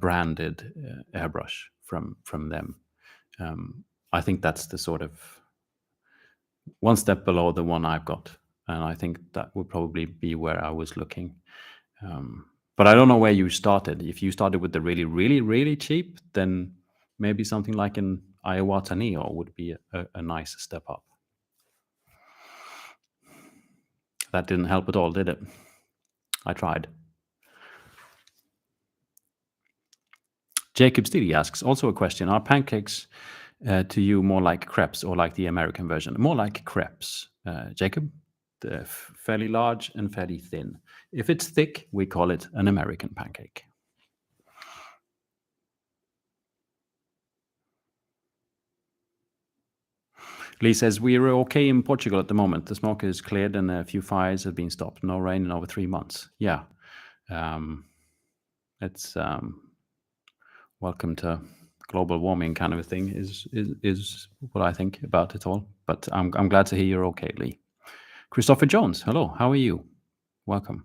branded airbrush from them. I think that's the sort of one step below the one I've got, and I think that would probably be where I was looking. But I don't know where you started. If you started with the really, really, really cheap, then maybe something like an Iwata Neo would be a nice step up. That didn't help at all, did it? I tried. Jacob Steely asks, also a question. Are pancakes to you more like crepes or like the American version? More like crepes, Jacob. They're fairly large and fairly thin. If it's thick, we call it an American pancake. Lee says, we're okay in Portugal at the moment. The smoke is cleared and a few fires have been stopped. No rain in over 3 months. Yeah. It's welcome to global warming kind of a thing is what I think about it all. But I'm glad to hear you're okay, Lee. Christopher Jones, hello. How are you? Welcome.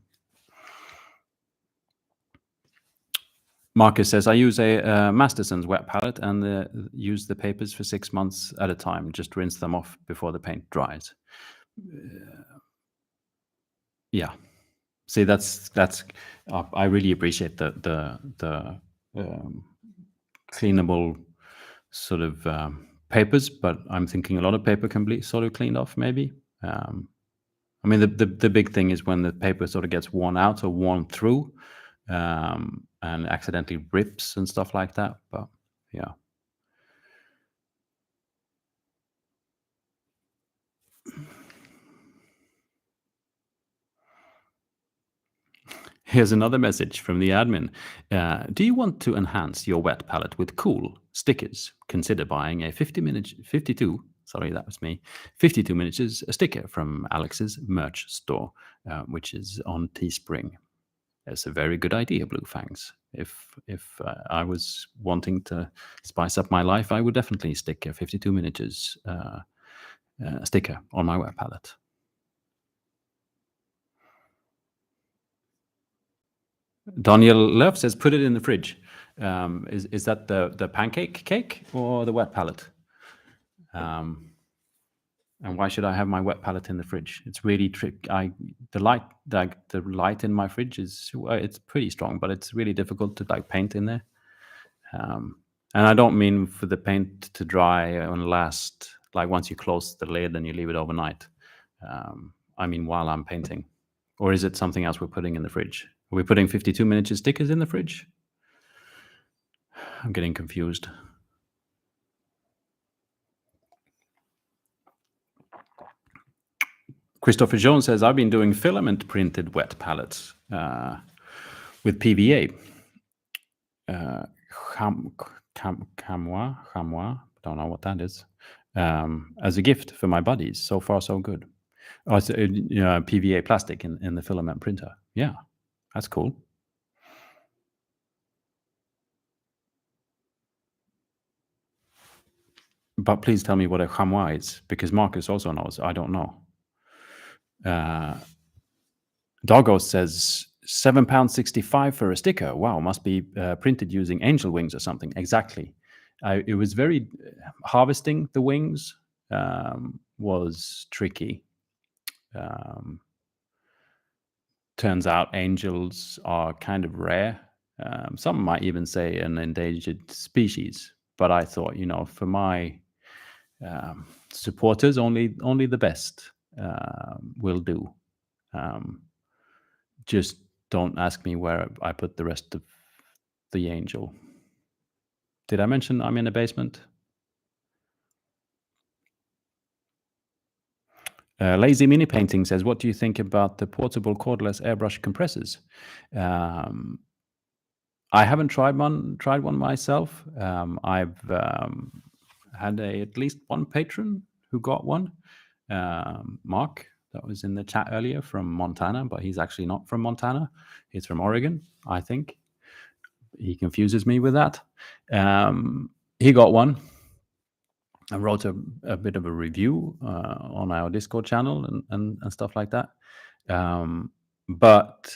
Marcus says, I use a Masterson's wet palette and use the papers for 6 months at a time. Just rinse them off before the paint dries. Yeah. See, that's. I really appreciate the cleanable sort of papers, but I'm thinking a lot of paper can be sort of cleaned off. Maybe. I mean, the big thing is when the paper sort of gets worn out or worn through, and accidentally rips and stuff like that. But yeah. Here's another message from the admin. Do you want to enhance your wet palette with cool stickers? Consider buying a 52 miniatures sticker from Alex's merch store, which is on Teespring. That's a very good idea, Blue Fangs. If I was wanting to spice up my life, I would definitely stick a 52 miniatures sticker on my wet palette. Daniel Löf says, put it in the fridge. Is that the pancake cake or the wet palette? And why should I have my wet palette in the fridge? It's really the light in my fridge it's pretty strong, but it's really difficult to paint in there. And I don't mean for the paint to dry and last, like once you close the lid and you leave it overnight. I mean while I'm painting. Or is it something else we're putting in the fridge? Are we putting 52 miniature stickers in the fridge? I'm getting confused. Christopher Jones says, I've been doing filament printed wet palettes with PVA. Chamois, don't know what that is, as a gift for my buddies. So far, so good. Oh, it's PVA plastic in the filament printer. Yeah, that's cool. But please tell me what a chamois is, because Marcus also knows. I don't know. Doggo says £7.65 for a sticker. Wow, must be printed using angel wings or something. Exactly. It was very harvesting the wings was tricky. Turns out angels are kind of rare. Some might even say an endangered species. But I thought, for my supporters, only the best will do. Just don't ask me where I put the rest of the angel. Did I mention I'm in a basement? Lazy Mini Painting says, what do you think about the portable cordless airbrush compressors? I haven't tried one myself. I've had at least one patron who got one. Mark, that was in the chat earlier, from Montana, but he's actually not from Montana. He's from Oregon, I think. He confuses me with that. He got one. I wrote a bit of a review on our Discord channel and stuff like that. But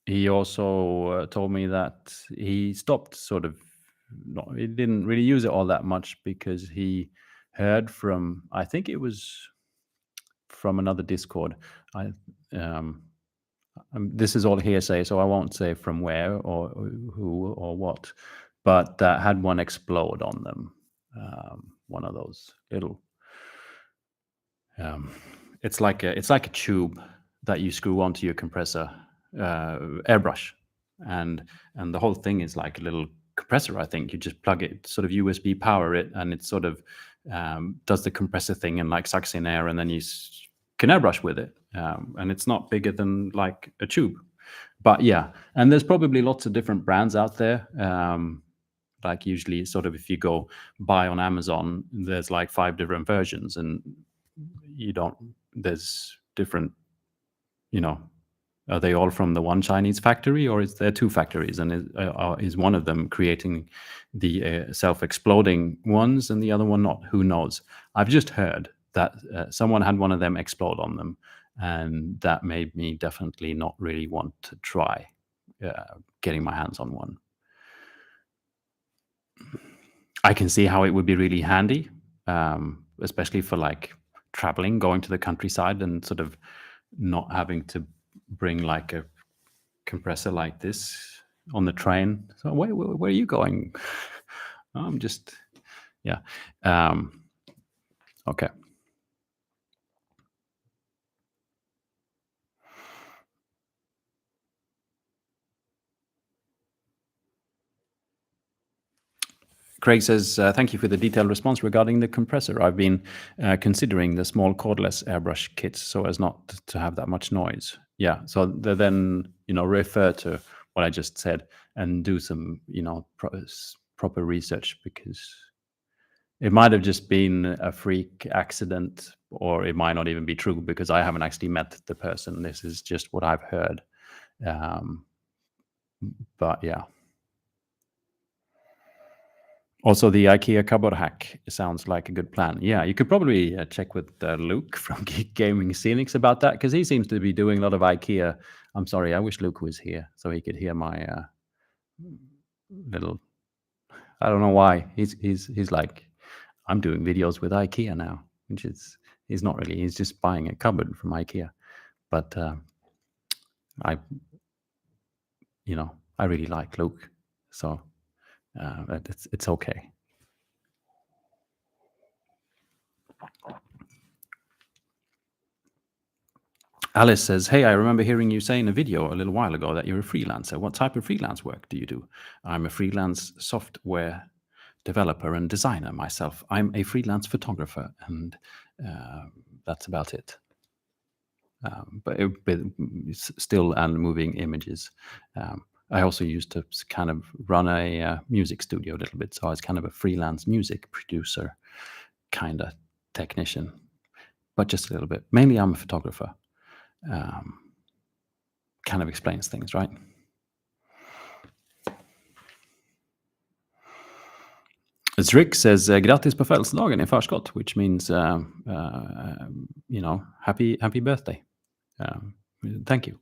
he also told me that he stopped he didn't really use it all that much because he heard from, I think it was from another Discord. This is all hearsay, so I won't say from where or who or what, but that had one explode on them. One of those little. It's like a tube that you screw onto your compressor airbrush, and the whole thing is like a little compressor. I think you just plug it, sort of USB power it, and it sort of does the compressor thing and like sucks in air, and then you can airbrush with it. And it's not bigger than like a tube. But yeah, and there's probably lots of different brands out there. Like usually sort of if you go buy on Amazon, there's like 5 different versions, and there's different, are they all from the one Chinese factory, or is there 2 factories, and is one of them creating the self-exploding ones and the other one not? Who knows? I've just heard that someone had one of them explode on them, and that made me definitely not really want to try getting my hands on one. I can see how it would be really handy, especially for like traveling, going to the countryside, and sort of not having to bring like a compressor like this on the train. So where are you going? I'm just, yeah. Okay. Craig says, thank you for the detailed response regarding the compressor. I've been considering the small cordless airbrush kits so as not to have that much noise. Yeah, so then, refer to what I just said and do some, proper research, because it might have just been a freak accident, or it might not even be true, because I haven't actually met the person. This is just what I've heard. But yeah. Also, the IKEA cupboard hack sounds like a good plan. Yeah, you could probably check with Luke from Geek Gaming Scenics about that, because he seems to be doing a lot of IKEA. I'm sorry, I wish Luke was here so he could hear my little. I don't know why he's like, I'm doing videos with IKEA now, which is he's not really. He's just buying a cupboard from IKEA, but I really like Luke, so it's okay. Alice says, hey, I remember hearing you say in a video a little while ago that you're a freelancer. What type of freelance work do you do? I'm a freelance software developer and designer myself. I'm a freelance photographer, and that's about it. But still, and moving images. I also used to kind of run a music studio a little bit, so I was kind of a freelance music producer, kind of technician, but just a little bit. Mainly, I'm a photographer. Kind of explains things, right? Rick says grattis på födelsedagen i förskott, which means happy birthday. Thank you.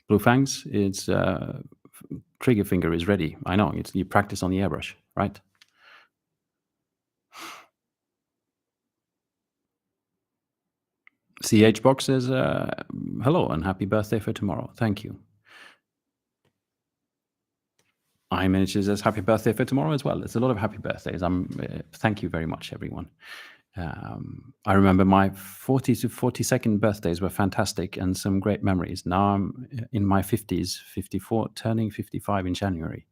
Blue Fangs, it's trigger finger is ready. I know, you practice on the airbrush, right? CH Box says hello and happy birthday for tomorrow. Thank you. iManager says happy birthday for tomorrow as well. It's a lot of happy birthdays. Thank you very much, everyone. I remember my 40 to 42nd birthdays were fantastic and some great memories. Now I'm in my 50s, 54, turning 55 in January.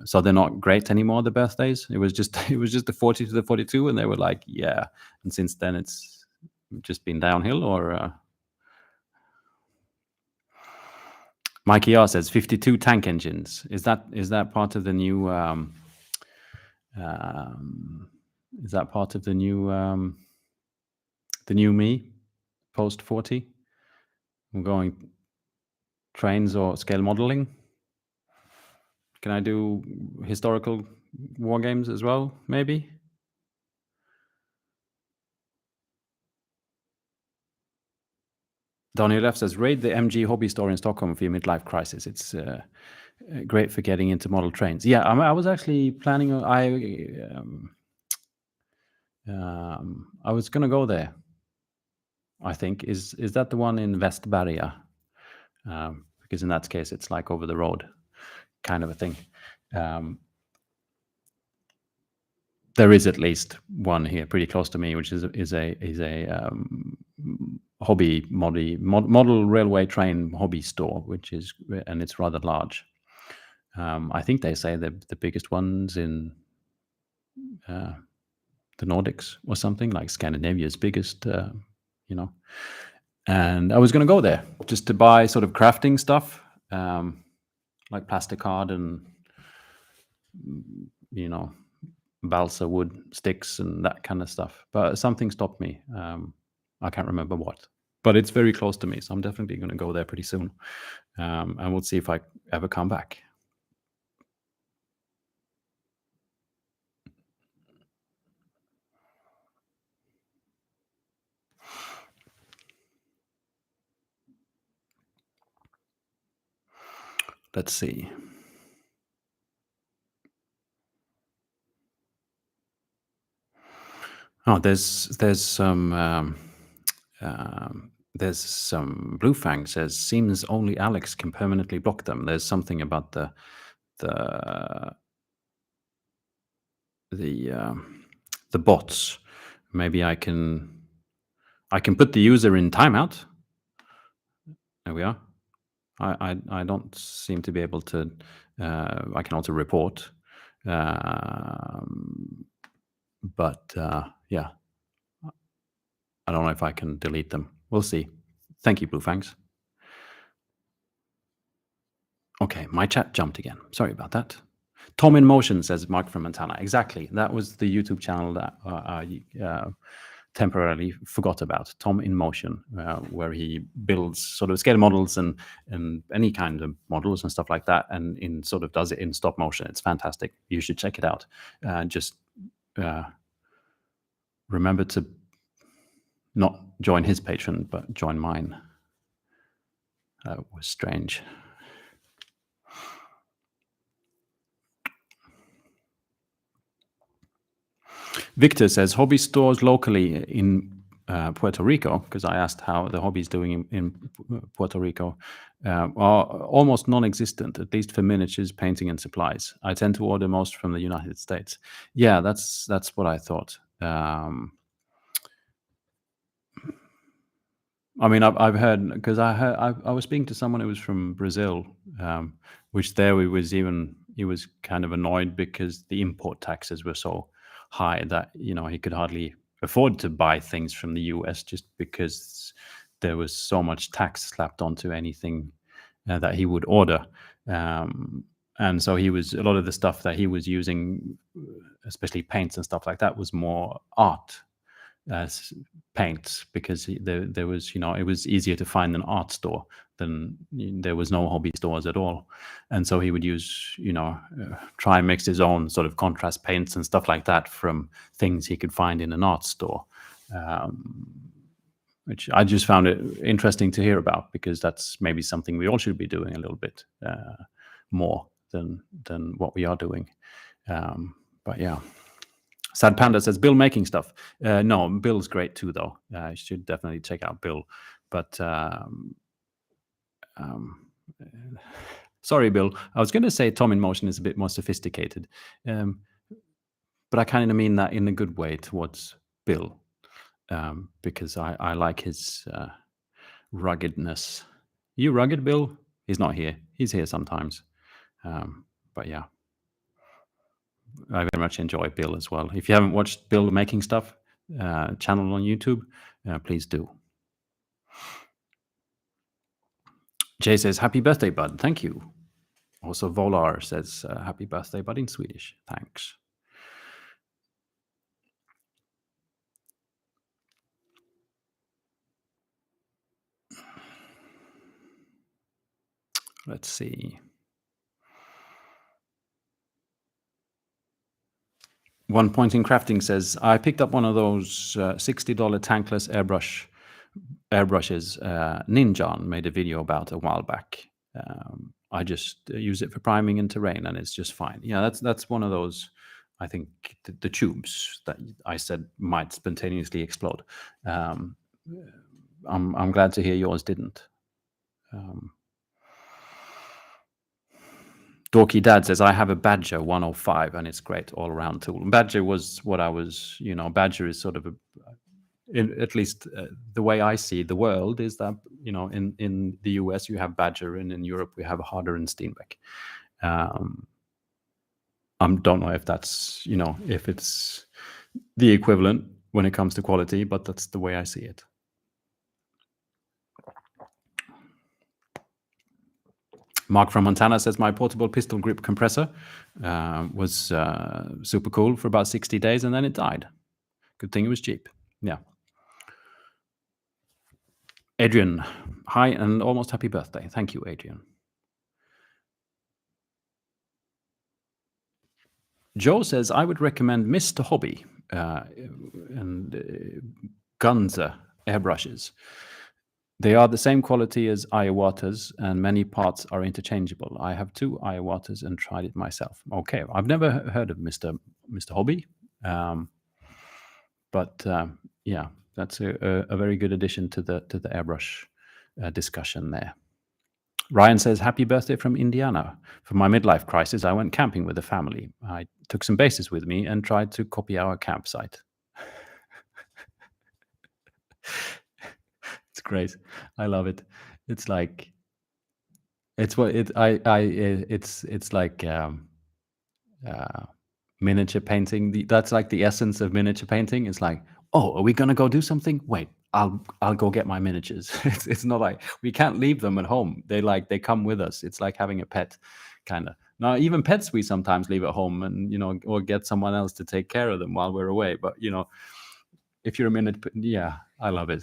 So they're not great anymore, the birthdays. It was just the 40 to the 42, and they were like, yeah. And since then, it's just been downhill. Or Mikey R says 52 tank engines. Is that part of the new? Is that part of the new me post 40? I'm going trains or scale modeling. Can I do historical war games as well? Maybe. Daniel F says, raid the MG hobby store in Stockholm for your midlife crisis. It's great for getting into model trains. Yeah, I was actually planning. I was going to go there. I think is that the one in Västberga? Because in that case, it's like over the road, kind of a thing. There is at least one here, pretty close to me, which is a hobby model railway train hobby store, and it's rather large. I think they say the biggest ones in the Nordics or something, like Scandinavia's biggest, And I was going to go there just to buy sort of crafting stuff, like plastic card and balsa wood sticks and that kind of stuff. But something stopped me. I can't remember what. But it's very close to me, so I'm definitely going to go there pretty soon. And we'll see if I ever come back. Let's see. Oh, there's some Blue Fang says seems only Alex can permanently block them. There's something about the bots. Maybe I can put the user in timeout. There we are. I don't seem to be able to. I can also report, but yeah, I don't know if I can delete them. We'll see. Thank you, Blue Fangs. Okay, my chat jumped again. Sorry about that. Tom in Motion says Mark from Montana. Exactly. That was the YouTube channel that I temporarily forgot about. Tom in Motion, where he builds sort of scale models and any kind of models and stuff like that, and does it in stop motion. It's fantastic. You should check it out. Just remember to not join his Patreon, but join mine. That was strange. Victor says hobby stores locally in Puerto Rico, because I asked how the hobby is doing in Puerto Rico, are almost non-existent, at least for miniatures, painting, and supplies. I tend to order most from the United States. Yeah, that's what I thought. I mean, I've heard, because I was speaking to someone who was from Brazil, which there he was kind of annoyed because the import taxes were so high that he could hardly afford to buy things from the US just because there was so much tax slapped onto anything that he would order. And so a lot of the stuff that he was using, especially paints and stuff like that, was more art paints, because there was it was easier to find an art store then there was no hobby stores at all. And so he would use, try and mix his own sort of contrast paints and stuff like that from things he could find in an art store, which I just found it interesting to hear about, because that's maybe something we all should be doing a little bit more than what we are doing. But yeah. Sad Panda says, Bill making stuff. No, Bill's great too, though. You should definitely check out Bill. But sorry, Bill. I was going to say Tom in Motion is a bit more sophisticated. But I kind of mean that in a good way towards Bill, because I like his ruggedness. You rugged, Bill? He's not here. He's here sometimes. But yeah. I very much enjoy Bill as well. If you haven't watched Bill making stuff channel on YouTube, please do. Jay says, happy birthday, bud. Thank you. Also, Volar says, happy birthday, bud, in Swedish. Thanks. Let's see. One Point in Crafting says, I picked up one of those $60 tankless airbrushes Ninjan made a video about a while back. I just use it for priming and terrain, and it's just fine. Yeah, that's one of those, I think, the tubes that I said might spontaneously explode. I'm glad to hear yours didn't. Dorky Dad says, I have a Badger 105 and it's great all around tool. Badger was what I was, Badger is sort of at least the way I see the world is that, in the US you have Badger, and in Europe we have Harder and Steenbeck. I don't know if that's, if it's the equivalent when it comes to quality, but that's the way I see it. Mark from Montana says, my portable pistol grip compressor was super cool for about 60 days, and then it died. Good thing it was cheap. Yeah. Adrian, hi and almost happy birthday. Thank you, Adrian. Joe says, I would recommend Mr. Hobby and Gunza airbrushes. They are the same quality as Iwatas, and many parts are interchangeable. I have 2 Iwatas and tried it myself. Okay, I've never heard of Mr. Hobby, but yeah, that's a very good addition to the airbrush discussion there. Ryan says, happy birthday from Indiana. For my midlife crisis, I went camping with the family. I took some bases with me and tried to copy our campsite. It's great. I love it. It's like, it's what it, it's like miniature painting. That's like the essence of miniature painting. It's like, oh, are we going to go do something? Wait, I'll go get my miniatures. It's not like we can't leave them at home. They come with us. It's like having a pet, kind of. Now, even pets we sometimes leave at home, and or get someone else to take care of them while we're away. But if you're a minute, yeah, I love it.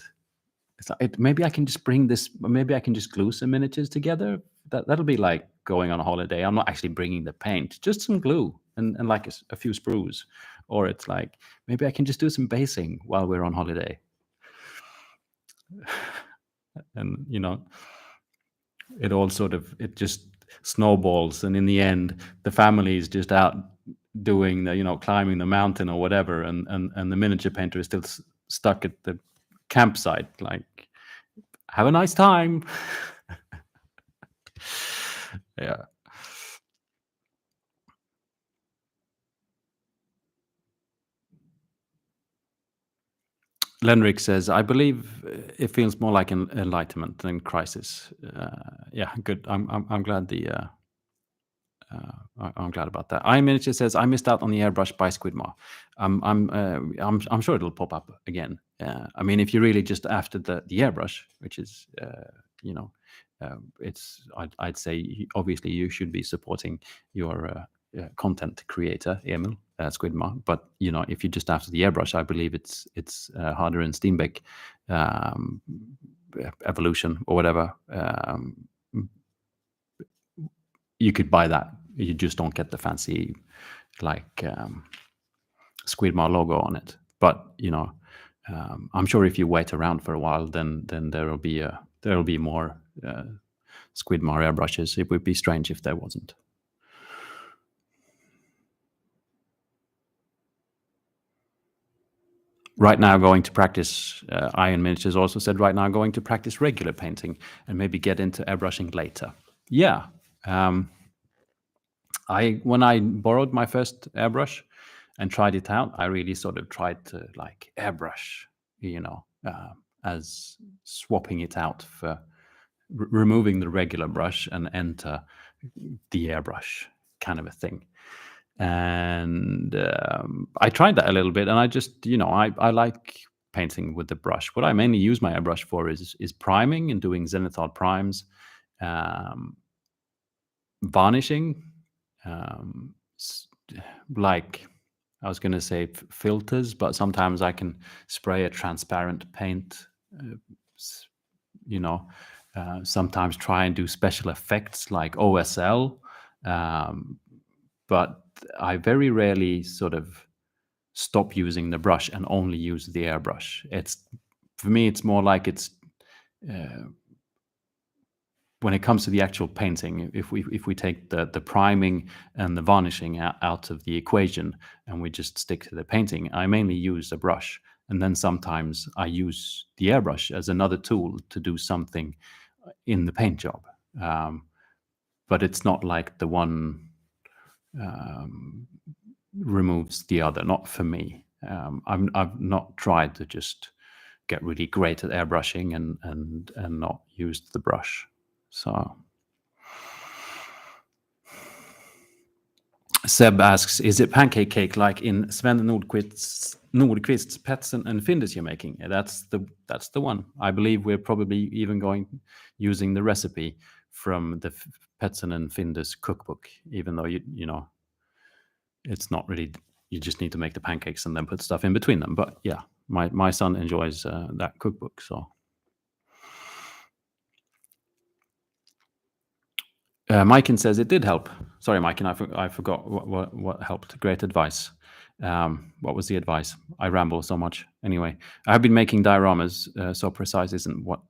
Maybe I can just bring this. Maybe I can just glue some miniatures together. That'll be like going on a holiday. I'm not actually bringing the paint, just some glue and like a few sprues. Or it's like, maybe I can just do some basing while we're on holiday. And it all it just snowballs, and in the end the family is just out doing the climbing the mountain or whatever, and the miniature painter is still stuck at the campsite, like, have a nice time. Yeah. Lenric says, I believe it feels more like an enlightenment than crisis. Yeah, good. I'm glad I'm glad about that. iMiniature says, I missed out on the airbrush by Squidmar. I'm sure it'll pop up again. I mean, if you're really just after the airbrush, which is it's I'd say obviously you should be supporting your content creator, Emil Squidmar. But if you're just after the airbrush, I believe it's Harder and Steenbeck Evolution or whatever, you could buy that. You just don't get the fancy like Squidmar logo on it. But I'm sure if you wait around for a while, then there'll be more Squidmar airbrushes. It would be strange if there wasn't. Right now, going to practice. Iron Miniatures also said right now going to practice regular painting and maybe get into airbrushing later. Yeah. When I borrowed my first airbrush and tried it out, I really sort of tried to like airbrush, as swapping it out for removing the regular brush and enter the airbrush kind of a thing. And I tried that a little bit, and I just, I like painting with the brush. What I mainly use my airbrush for is priming and doing zenithal primes, varnishing, like I was going to say filters, but sometimes I can spray a transparent paint, sometimes try and do special effects like OSL. But I very rarely sort of stop using the brush and only use the airbrush. For me, it's more like it's when it comes to the actual painting. If we take the priming and the varnishing out of the equation and we just stick to the painting, I mainly use a brush, and then sometimes I use the airbrush as another tool to do something in the paint job. But it's not like the one removes the other, not for me. I've not tried to just get really great at airbrushing and not used the brush. So Seb asks, is it pancake cake like in Sven Nordqvist's Petsen and Findus you're making? Yeah, that's the one. I believe we're probably even using the recipe from the Petsen and Findus cookbook, even though it's not really, you just need to make the pancakes and then put stuff in between them. But yeah, my son enjoys that cookbook. So Maiken says it did help. Sorry, Maiken, I forgot what helped. Great advice. What was the advice? I ramble so much. Anyway, I have been making dioramas, so precise isn't what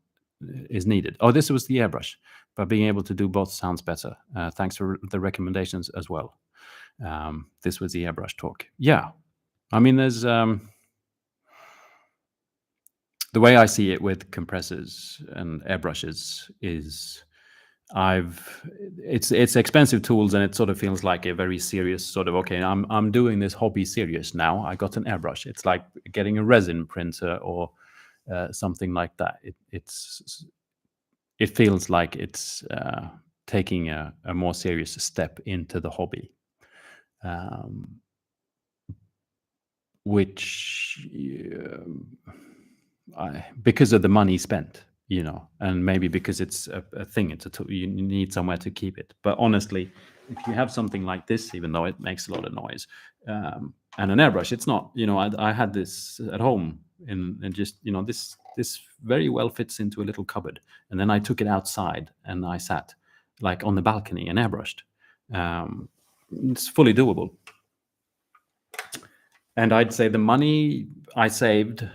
is needed. Oh, this was the airbrush, but being able to do both sounds better. Thanks for the recommendations as well. This was the airbrush talk. Yeah, I mean, there's the way I see it with compressors and airbrushes is it's expensive tools, and it sort of feels like a very serious sort of, okay, I'm doing this hobby serious now. I got an airbrush. It's like getting a resin printer or something like that. It feels like it's taking a more serious step into the hobby. Which because of the money spent, and maybe because it's a thing, it's a tool, you need somewhere to keep it. But honestly, if you have something like this, even though it makes a lot of noise, and an airbrush, it's not, I had this at home and just, this very well fits into a little cupboard. And then I took it outside and I sat like on the balcony and airbrushed. It's fully doable. And I'd say the money I saved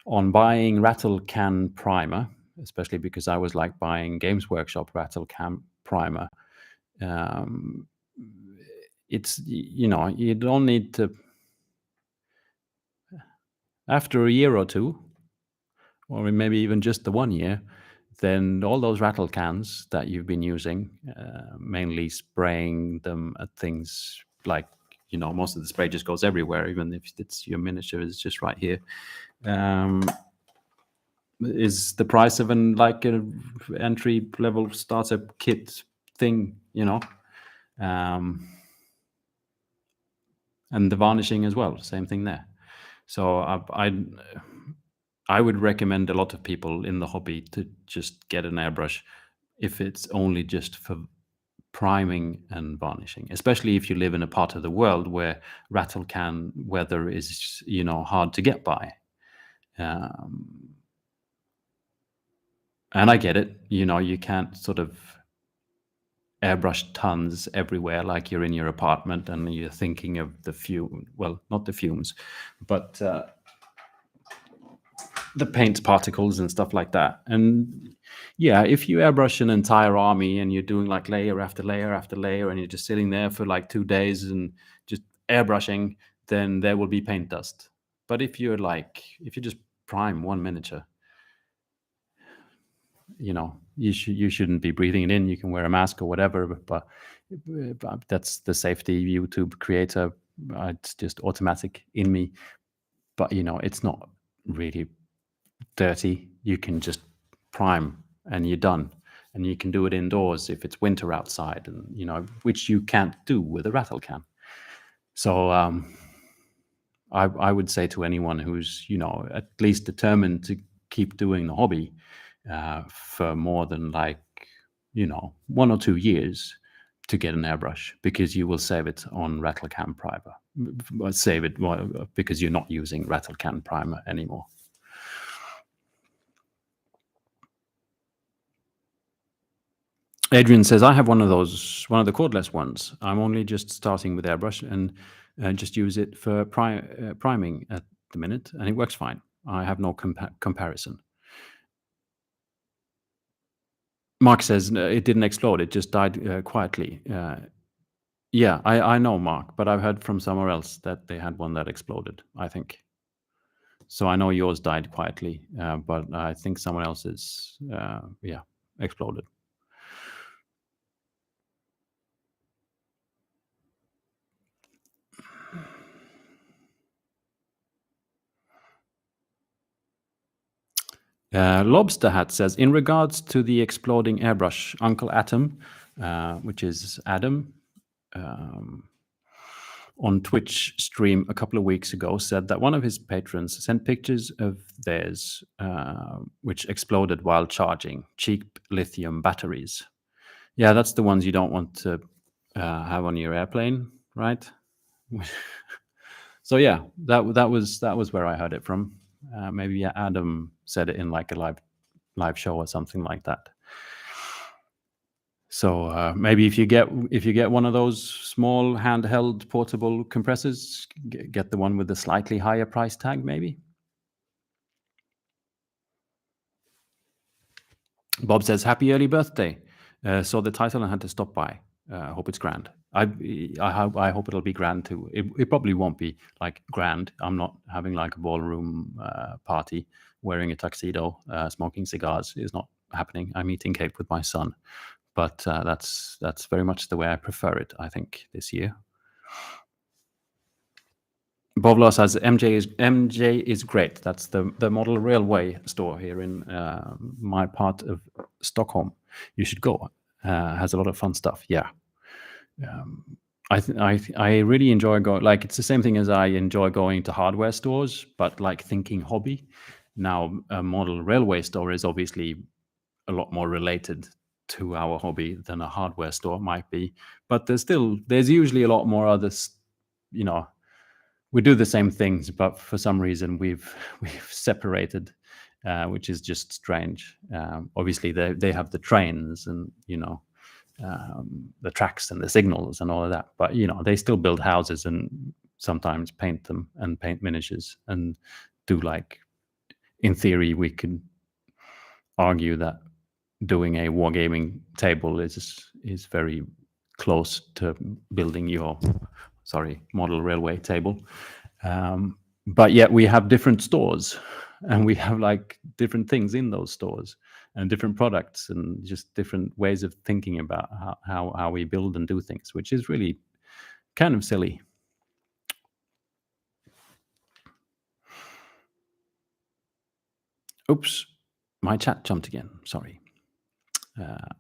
on buying rattle can primer, especially because I was like buying Games Workshop rattle can primer. It's, you don't need to, after a year or two, or maybe even just the 1 year, then all those rattle cans that you've been using, mainly spraying them at things like, most of the spray just goes everywhere, even if it's your miniature is just right here, is the price of an entry level starter kit thing, and the varnishing as well, same thing there. So I would recommend a lot of people in the hobby to just get an airbrush if it's only just for priming and varnishing, especially if you live in a part of the world where rattle can weather is, hard to get by. And I get it. You can't sort of airbrush tons everywhere like you're in your apartment and you're thinking of the fume. Well, not the fumes, but the paint particles and stuff like that. And yeah, if you airbrush an entire army and you're doing like layer after layer after layer and you're just sitting there for like 2 days and just airbrushing, then there will be paint dust. But if you just prime one miniature, you shouldn't be breathing it in. You can wear a mask or whatever, but that's the safety YouTube creator. It's just automatic in me. But it's not really dirty. You can just prime and you're done. And you can do it indoors if it's winter outside, and which you can't do with a rattle can. So I would say to anyone who's at least determined to keep doing the hobby for more than like 1 or 2 years, to get an airbrush, because you will save it on rattle can primer. Save it because you're not using rattle can primer anymore. Adrian says, I have one of the cordless ones. I'm only just starting with airbrush and just use it for priming at the minute, and it works fine. I have no comparison. Mark says it didn't explode; it just died quietly. Yeah, I know, Mark, but I've heard from somewhere else that they had one that exploded, I think. So I know yours died quietly, but I think someone else's, exploded. Lobster Hat says, in regards to the exploding airbrush, Uncle Atom, which is Adam, on Twitch stream a couple of weeks ago, said that one of his patrons sent pictures of theirs, which exploded while charging cheap lithium batteries. Yeah, that's the ones you don't want to have on your airplane, right? So yeah, that was where I heard it from. Maybe Adam said it in like a live show or something like that. So maybe if you get one of those small handheld portable compressors, get the one with the slightly higher price tag, maybe. Bob says, "Happy early birthday! Saw the title and had to stop by. Hope it's grand. I hope it'll be grand too. It probably won't be like grand. I'm not having like a ballroom party, wearing a tuxedo, smoking cigars. Is not happening. I'm eating cake with my son, but that's very much the way I prefer it, I think, this year." Bovla says MJ is great. That's the model railway store here in my part of Stockholm. You should go. Has a lot of fun stuff. Yeah. I really enjoy going. Like, it's the same thing as I enjoy going to hardware stores, but like thinking hobby. Now, a model railway store is obviously a lot more related to our hobby than a hardware store might be. But there's usually a lot more others. We do the same things, but for some reason we've separated, which is just strange. Obviously, they have the trains and the tracks and the signals and all of that, but they still build houses and sometimes paint them and paint miniatures and do, like, in theory we could argue that doing a wargaming table is very close to building your model railway table. But yet we have different stores and we have like different things in those stores and different products and just different ways of thinking about how we build and do things, which is really kind of silly. Oops, my chat jumped again. Sorry.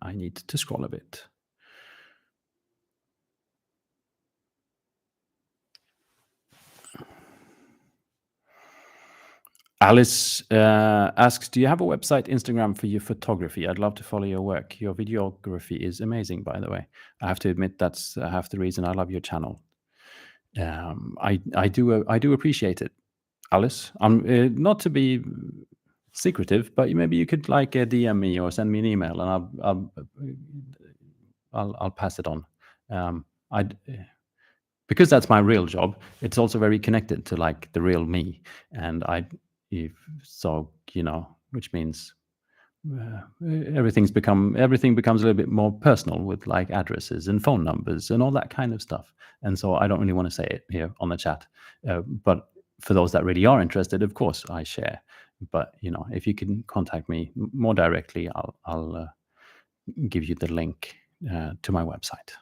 I need to scroll a bit. Alice asks, do you have a website, Instagram for your photography? I'd love to follow your work. Your videography is amazing, by the way. I have to admit that's half the reason I love your channel. I do appreciate it, Alice. Not to be secretive, but maybe you could like DM me or send me an email, and I'll pass it on. I because that's my real job. It's also very connected to like the real me, and so which means everything becomes a little bit more personal with like addresses and phone numbers and all that kind of stuff. And so I don't really want to say it here on the chat, but for those that really are interested, of course I share. But if you can contact me more directly, I'll give you the link to my website.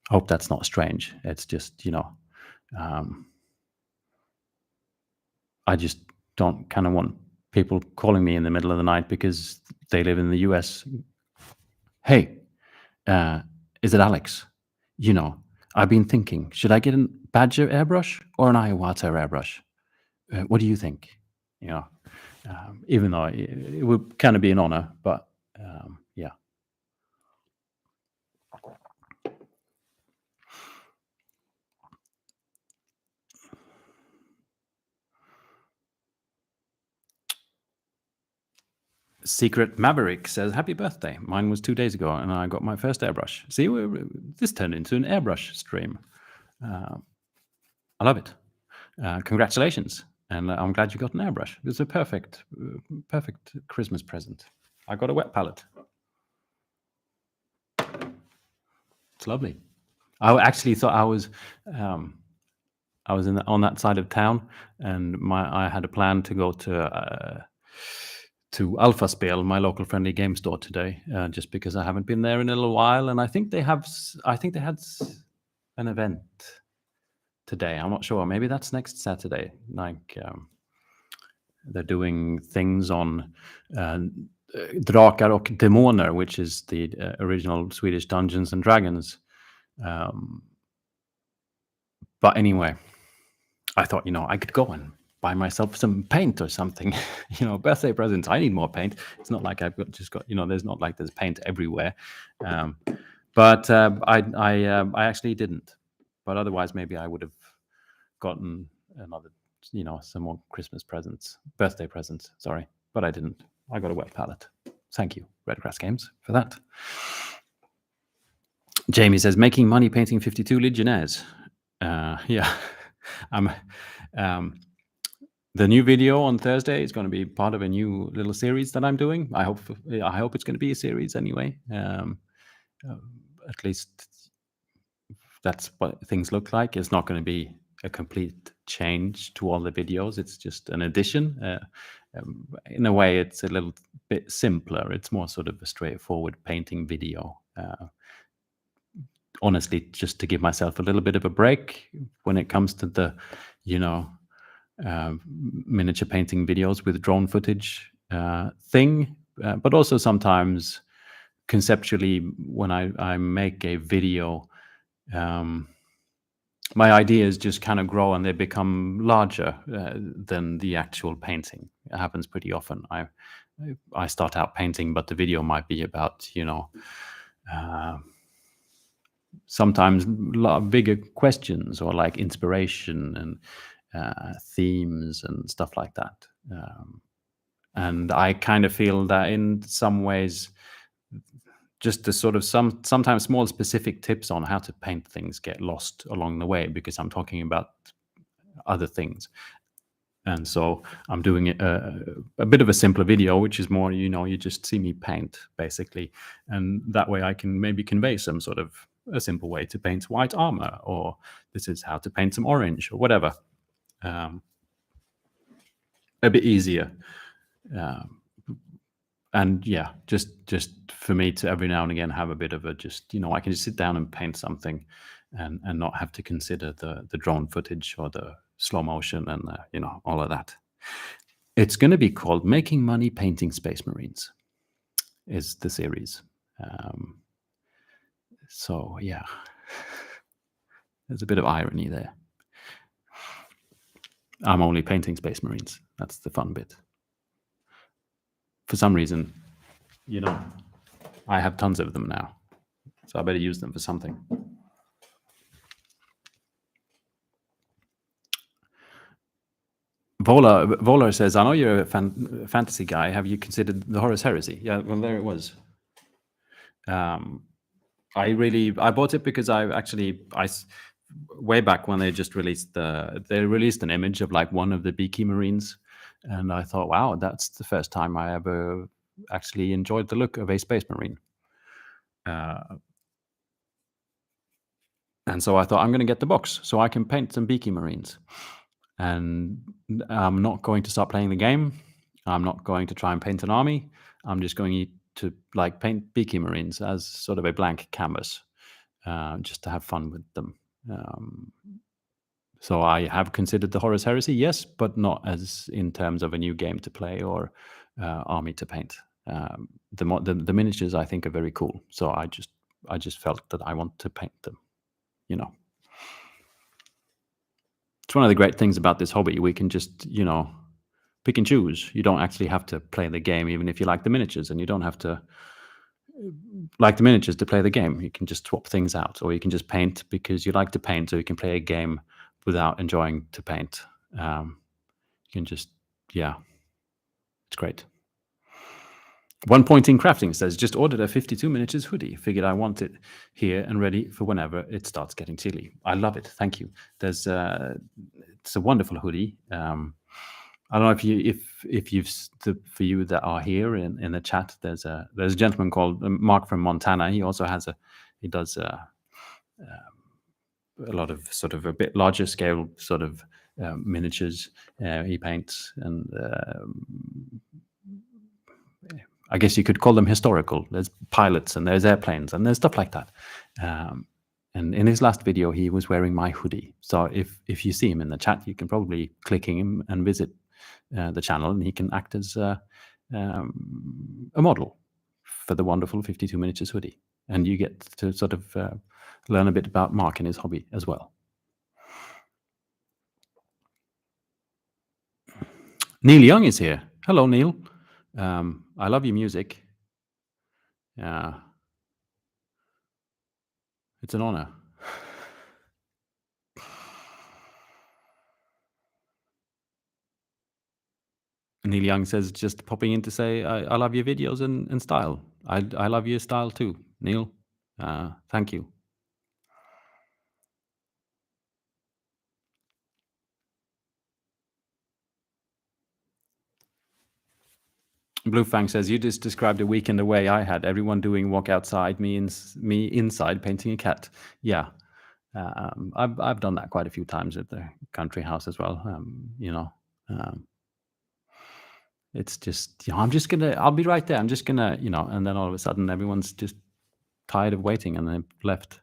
Hope that's not strange. It's just I just don't kind of want people calling me in the middle of the night because they live in the US. Hey, is it Alex? I've been thinking, should I get a Badger airbrush or an Ayahuasca airbrush? What do you think? Even though it would kind of be an honor, but yeah. Secret Maverick says, happy birthday. Mine was 2 days ago, and I got my first airbrush. See, this turned into an airbrush stream. I love it. Congratulations. And I'm glad you got an airbrush. It's a perfect Christmas present. I got a wet palette. It's lovely. I actually thought I was on that side of town, and I had a plan to go to Alphaspel, my local friendly game store today, just because I haven't been there in a little while, and I think they had an event today. I'm not sure. Maybe that's next Saturday. Like they're doing things on Drakar och Demoner, which is the original Swedish Dungeons and Dragons. But anyway, I thought, I could go and buy myself some paint or something. Birthday presents. I need more paint. It's not like I've just got, there's not like there's paint everywhere. But I actually didn't. But otherwise, maybe I would have gotten another, some more Christmas presents, birthday presents. Sorry, but I didn't. I got a wet palette. Thank you, Redgrass Games, for that. Jamie says, making money painting 52 Legionnaires. Yeah, the new video on Thursday is going to be part of a new little series that I'm doing. I hope it's going to be a series anyway. At least that's what things look like. It's not going to be a complete change to all the videos. It's just an addition. In a way, it's a little bit simpler. It's more sort of a straightforward painting video. Honestly, just to give myself a little bit of a break when it comes to the, miniature painting videos with drone footage thing. But also sometimes conceptually, when I make a video, my ideas just kind of grow and they become larger than the actual painting. It happens pretty often. I start out painting, but the video might be about, sometimes bigger questions or like inspiration and themes and stuff like that. And I kind of feel that in some ways, just the sort of sometimes small specific tips on how to paint things get lost along the way because I'm talking about other things. And so I'm doing a bit of a simpler video, which is more, you just see me paint basically. And that way I can maybe convey some sort of a simple way to paint white armor, or this is how to paint some orange or whatever. A bit easier. And yeah, just for me to every now and again have a bit of a I can just sit down and paint something and not have to consider the drone footage or the slow motion and all of that. It's going to be called Making Money Painting Space Marines is the series. So yeah, there's a bit of irony there. I'm only painting Space Marines. That's the fun bit. For some reason, I have tons of them now, so I better use them for something. Volar says, I know you're a fantasy guy. Have you considered the Horus Heresy? Yeah, well, there it was. I bought it because way back when they just released an image of like one of the Beaky Marines, and I thought, wow, that's the first time I ever actually enjoyed the look of a Space Marine. And so I thought, I'm going to get the box so I can paint some Beaky Marines. And I'm not going to start playing the game. I'm not going to try and paint an army. I'm just going to like paint Beaky Marines as sort of a blank canvas, just to have fun with them. So I have considered the Horus Heresy, yes, but not as in terms of a new game to play or army to paint. The miniatures I think are very cool, so I just felt that I want to paint them. You know, it's one of the great things about this hobby. We can just pick and choose. You don't actually have to play the game, even if you like the miniatures, and you don't have to like the miniatures to play the game. You can just swap things out, or you can just paint because you like to paint, so you can play a game without enjoying to paint. You can just, it's great. One Point in Crafting says, just ordered a 52 miniatures hoodie. Figured I want it here and ready for whenever it starts getting chilly. I love it. Thank you. It's a wonderful hoodie. I don't know if you've for you that are here in the chat. There's a gentleman called Mark from Montana. He also does a lot of sort of a bit larger scale sort of miniatures. He paints, and I guess you could call them historical. There's pilots and there's airplanes and there's stuff like that. And in his last video, he was wearing my hoodie. So if you see him in the chat, you can probably click him and visit the channel, and he can act as a model for the wonderful 52 miniatures hoodie. And you get to sort of learn a bit about Mark and his hobby as well. Neil Young is here. Hello, Neil. I love your music. It's an honor. Neil Young says, just popping in to say, I love your videos and style. I love your style too, Neil. Thank you. Blue Fang says, you just described a weekend away I had. Everyone doing walk outside, me inside painting a cat. Yeah. I've done that quite a few times at the country house as well. It's just, I'll be right there. I'm just gonna, and then all of a sudden everyone's just tired of waiting and they've left.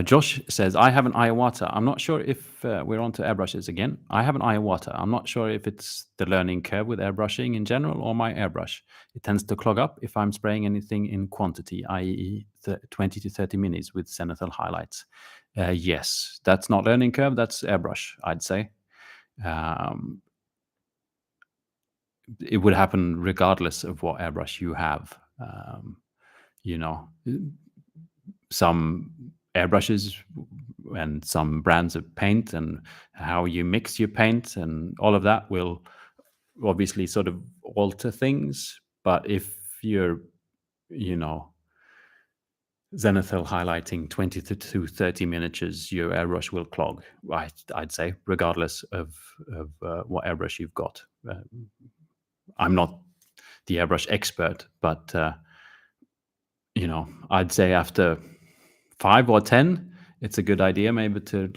Josh says, I have an Iwata. I'm not sure if we're on to airbrushes again. I have an Iwata. I'm not sure if it's the learning curve with airbrushing in general or my airbrush. It tends to clog up if I'm spraying anything in quantity, i.e. 20 to 30 minis with zenithal highlights. Yes, that's not learning curve. That's airbrush, I'd say. It would happen regardless of what airbrush you have. Some airbrushes and some brands of paint and how you mix your paint and all of that will obviously sort of alter things. But if you're, zenithal highlighting 20 to 30 miniatures, your airbrush will clog, I'd say, regardless of what airbrush you've got. I'm not the airbrush expert, but I'd say after 5 or 10, it's a good idea maybe to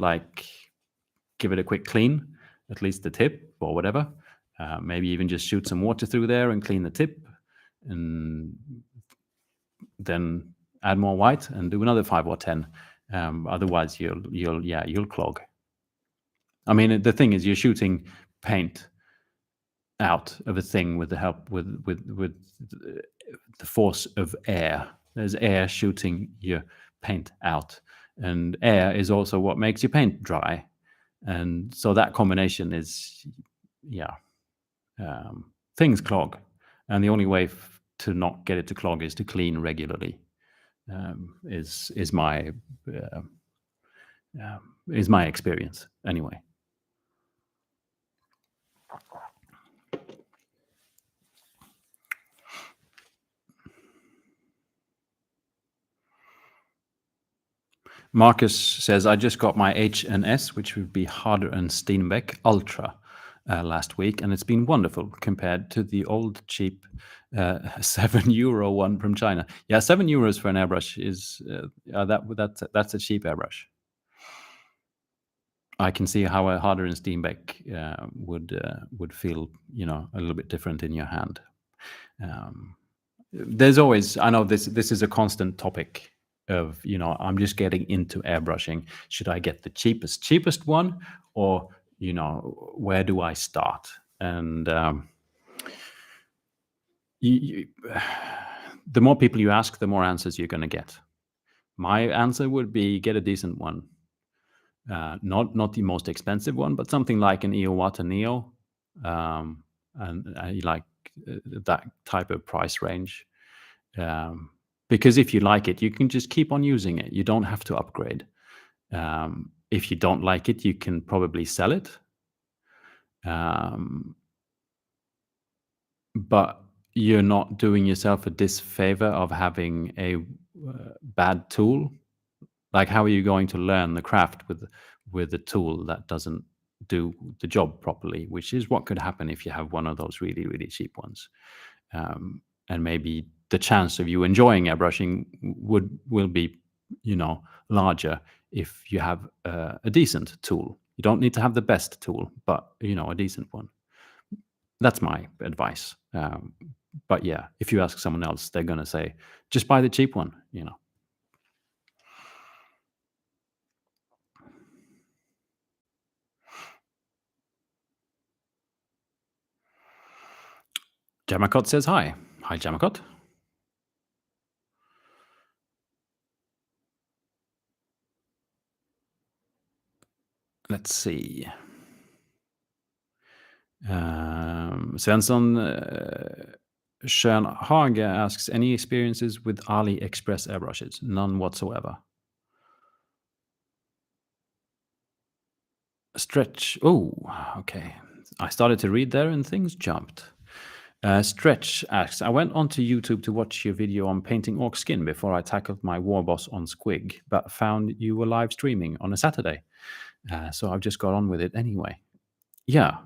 give it a quick clean, at least the tip or whatever. Maybe even just shoot some water through there and clean the tip, and then add more white and do another 5 or 10. Otherwise, you'll clog. I mean, the thing is, you're shooting paint out of a thing with the help with the force of air. There's air shooting your paint out, and air is also what makes your paint dry, and so that combination is things clog, and the only way to not get it to clog is to clean regularly. Is my experience anyway. Marcus says, I just got my H&S, which would be Harder and Steenbeck Ultra last week, and it's been wonderful compared to the old cheap €7 one from China. Yeah, €7 for an airbrush is that's a cheap airbrush. I can see how a Harder and Steenbeck would feel, a little bit different in your hand. There's always, I know this is a constant topic of, I'm just getting into airbrushing. Should I get the cheapest one, or where do I start? And the more people you ask, the more answers you're going to get. My answer would be get a decent one. Not the most expensive one, but something like an Iowata Neo, and I like that type of price range. Because if you like it, you can just keep on using it. You don't have to upgrade. If you don't like it, you can probably sell it. But you're not doing yourself a disfavor of having a bad tool. Like, how are you going to learn the craft with a tool that doesn't do the job properly, which is what could happen if you have one of those really, really cheap ones. And maybe the chance of you enjoying airbrushing will be, larger if you have a decent tool. You don't need to have the best tool, but, a decent one. That's my advice. But yeah, if you ask someone else, they're going to say, just buy the cheap one, Jamakot says hi. Hi, Jamakot. Let's see. Svensson Schönhage asks, any experiences with Ali Express Airbrushes? None whatsoever. Stretch. Oh, okay. I started to read there and things jumped. Stretch asks, I went onto YouTube to watch your video on painting orc skin before I tackled my war boss on Squig, but found you were live streaming on a Saturday. So I've just got on with it anyway. Yeah.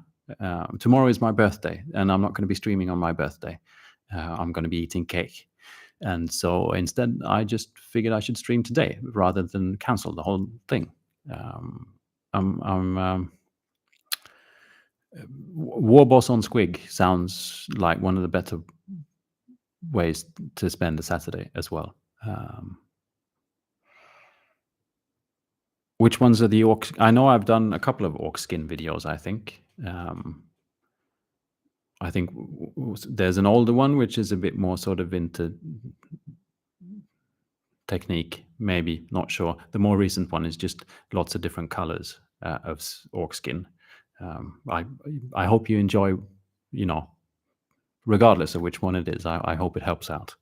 Tomorrow is my birthday, and I'm not going to be streaming on my birthday. I'm going to be eating cake. And so instead, I just figured I should stream today rather than cancel the whole thing. War Boss on Squig sounds like one of the better ways to spend a Saturday as well. Which ones are the orc? I know I've done a couple of orc skin videos, I think. I think there's an older one which is a bit more sort of into technique, maybe, not sure. The more recent one is just lots of different colors of orc skin. I hope you enjoy, regardless of which one it is. I hope it helps out.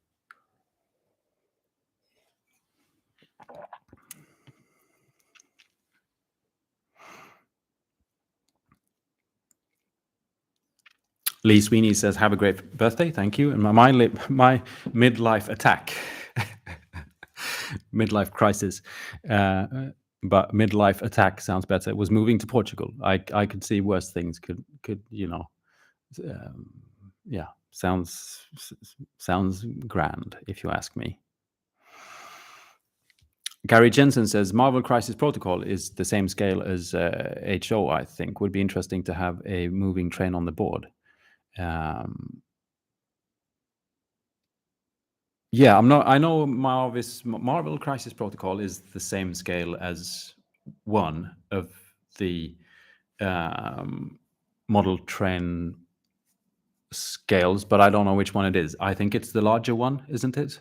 Lee Sweeney says, have a great birthday. Thank you. And my midlife attack, midlife crisis, but midlife attack sounds better. It was moving to Portugal. I could see worse things could yeah, sounds grand if you ask me. Gary Jensen says, Marvel Crisis Protocol is the same scale as HO, I think. Would be interesting to have a moving train on the board. Yeah, I know Marvel Crisis Protocol is the same scale as one of the model train scales, but I don't know which one it is. I think it's the larger one, isn't it?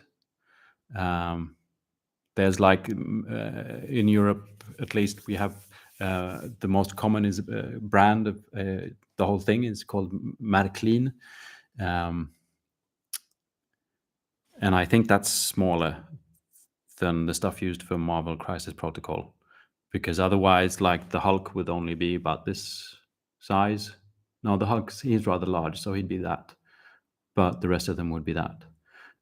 There's like in Europe, at least, we have the most common is a brand of the whole thing is called Märklin. And I think that's smaller than the stuff used for Marvel Crisis Protocol, because otherwise, like, the Hulk would only be about this size. No, the Hulk, he's rather large, so he'd be that. But the rest of them would be that.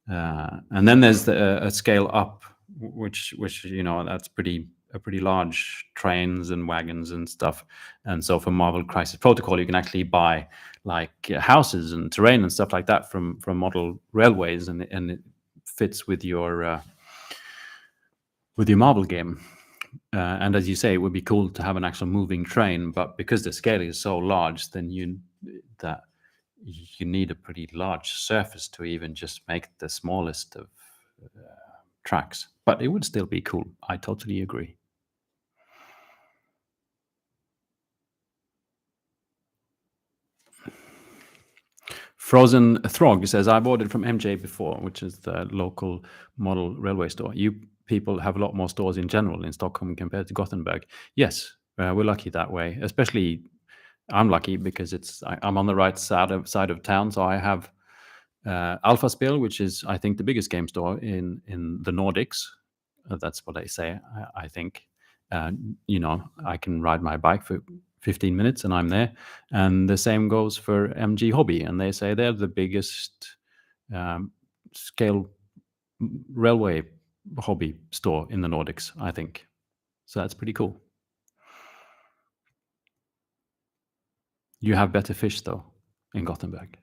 And then there's a scale up, which that's pretty large trains and wagons and stuff. And so for Marvel Crisis Protocol, you can actually buy like houses and terrain and stuff like that from model railways, and it fits with your Marvel game. And as you say, it would be cool to have an actual moving train, but because the scale is so large, then you need a pretty large surface to even just make the smallest of tracks. But it would still be cool. I totally agree. Frozen Throg says, I've ordered from MJ before, which is the local model railway store. You people have a lot more stores in general in Stockholm compared to Gothenburg. Yes, we're lucky that way. Especially, I'm lucky because I'm on the right side of town, so I have Alpha Spel, which is, I think, the biggest game store in the Nordics. That's what they say, I think. I can ride my bike for 15 minutes and I'm there. And the same goes for MG Hobby. And they say they're the biggest scale railway hobby store in the Nordics, I think. So that's pretty cool. You have better fish, though, in Gothenburg.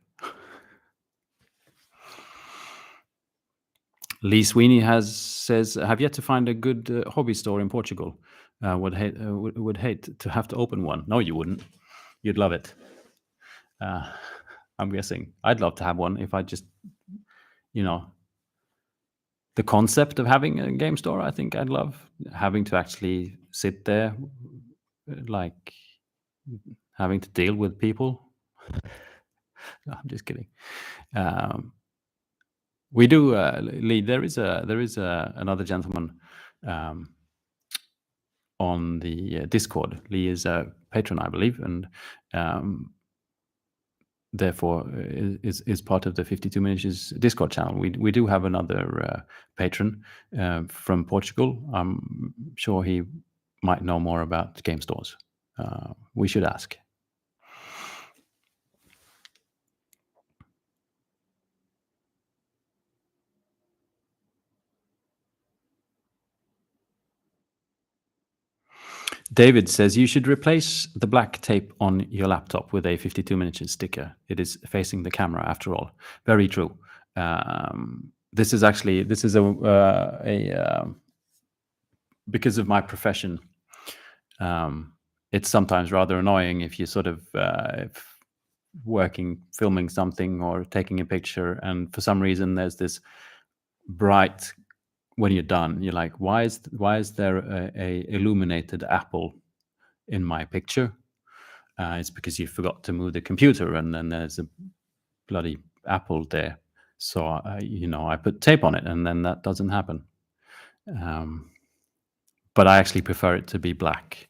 Lee Sweeney says, have yet to find a good hobby store in Portugal. Would hate to have to open one. No, you wouldn't. You'd love it. I'm guessing. I'd love to have one if I just, the concept of having a game store, I think I'd love. Having to actually sit there, like having to deal with people. No, I'm just kidding. We do, Lee. There is another gentleman on the Discord. Lee is a patron, I believe, and therefore is part of the 52 Miniatures Discord channel. We do have another patron from Portugal. I'm sure he might know more about game stores. We should ask. David says, you should replace the black tape on your laptop with a 52 Miniatures sticker. It is facing the camera after all. Very true. This is because of my profession. It's sometimes rather annoying if you sort of filming something or taking a picture, and for some reason there's this bright, when you're done, you're like, why is there a illuminated apple in my picture? It's because you forgot to move the computer, and then there's a bloody apple there. So I put tape on it, and then that doesn't happen. But I actually prefer it to be black.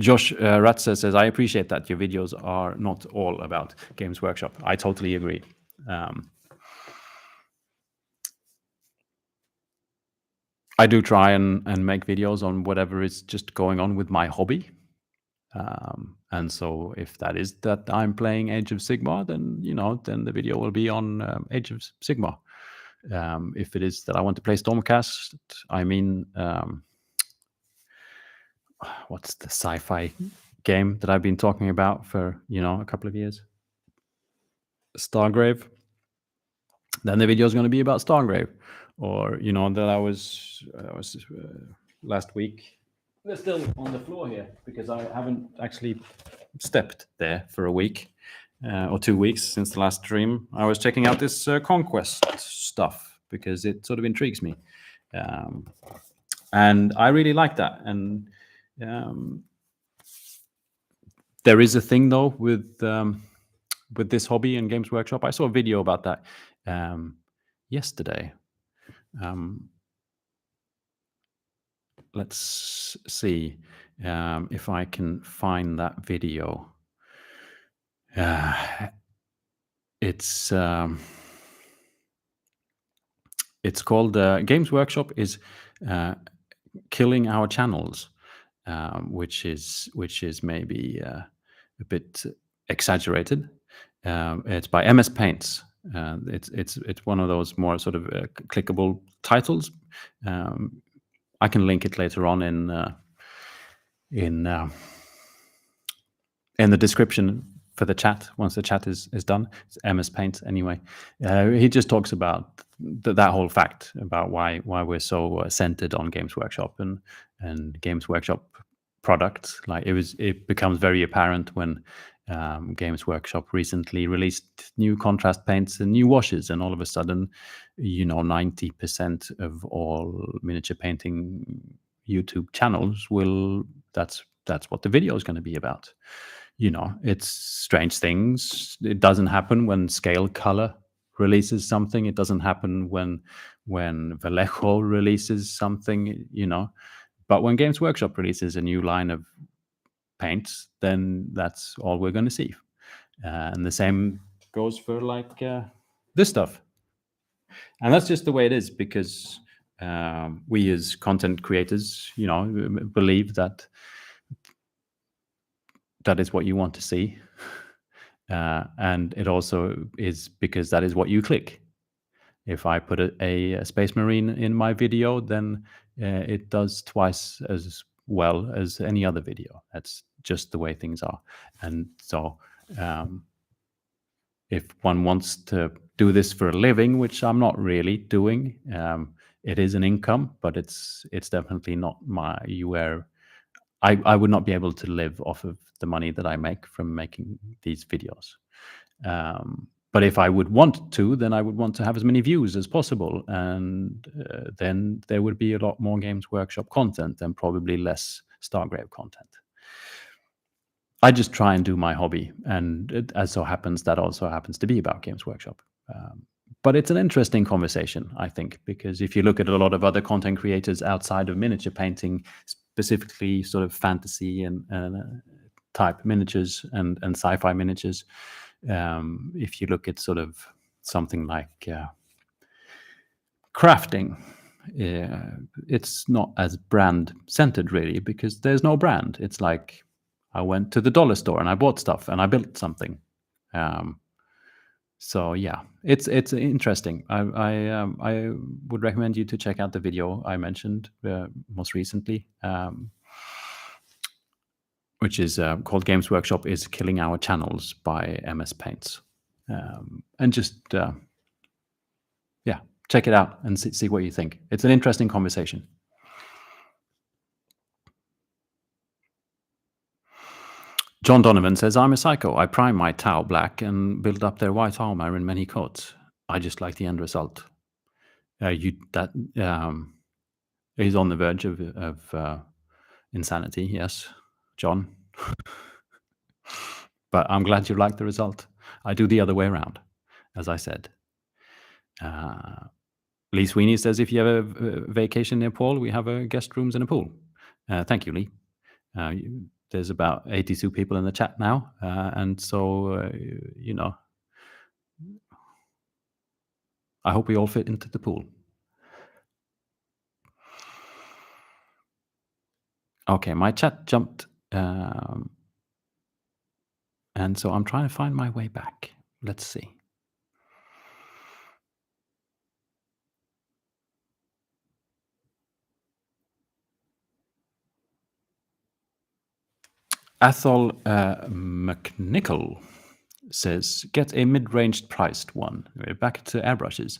Josh Ratzer says, I appreciate that your videos are not all about Games Workshop. I totally agree. I do try and make videos on whatever is just going on with my hobby. And so if that is that I'm playing Age of Sigmar, then the video will be on Age of Sigmar. If it is that I want to play Stormcast, what's the sci-fi game that I've been talking about for a couple of years? Stargrave. Then the video is going to be about Stargrave, or that I was last week. They're still on the floor here because I haven't actually stepped there for a week or 2 weeks since the last stream. I was checking out this Conquest stuff because it sort of intrigues me, and I really like that. And there is a thing though with this hobby and Games Workshop. I saw a video about that yesterday. Let's see if I can find that video. It's called Games Workshop is killing our channels, which is maybe a bit exaggerated. It's by MS Paints. It's one of those more sort of clickable titles. I can link it later on in the description for the chat once the chat is done. It's MS Paint anyway. He just talks about that whole fact about why we're so centered on Games Workshop and Games Workshop products. Like it becomes very apparent when Games Workshop recently released new contrast paints and new washes, and all of a sudden, 90% of all miniature painting YouTube channels will. That's what the video is going to be about. It's strange things. It doesn't happen when Scale Color releases something. It doesn't happen when Vallejo releases something. But when Games Workshop releases a new line of paints, then that's all we're going to see. And the same goes for this stuff. And that's just the way it is, because we as content creators, believe that is what you want to see. And it also is because that is what you click. If I put a Space Marine in my video, then it does twice as well as any other video. That's just the way things are. And so if one wants to do this for a living, which I'm not really doing, it is an income, but it's definitely not where I would not be able to live off of the money that I make from making these videos. But if I would want to, then I would want to have as many views as possible. And then there would be a lot more Games Workshop content and probably less Stargrave content. I just try and do my hobby. And it, as so happens, that also happens to be about Games Workshop. But it's an interesting conversation, I think, because if you look at a lot of other content creators outside of miniature painting, specifically sort of fantasy and type miniatures and sci-fi miniatures, if you look at sort of something like crafting, it's not as brand centered really, because there's no brand. It's like I went to the dollar store and I bought stuff and I built something. So yeah, it's interesting. I would recommend you to check out the video I mentioned most recently, which is called Games Workshop is Killing Our Channels by MS Paints. And just, check it out and see what you think. It's an interesting conversation. John Donovan says, I'm a psycho. I prime my Tau black and build up their white armor in many coats. I just like the end result. He's on the verge of insanity, yes, John. But I'm glad you like the result. I do the other way around, as I said. Lee Sweeney says, if you have a vacation near Paul, we have guest rooms and a pool. Thank you, Lee. There's about 82 people in the chat now. And so, I hope we all fit into the pool. Okay, my chat jumped. And so I'm trying to find my way back. Let's see. Athol McNichol says, get a mid-ranged priced one. We're back to airbrushes.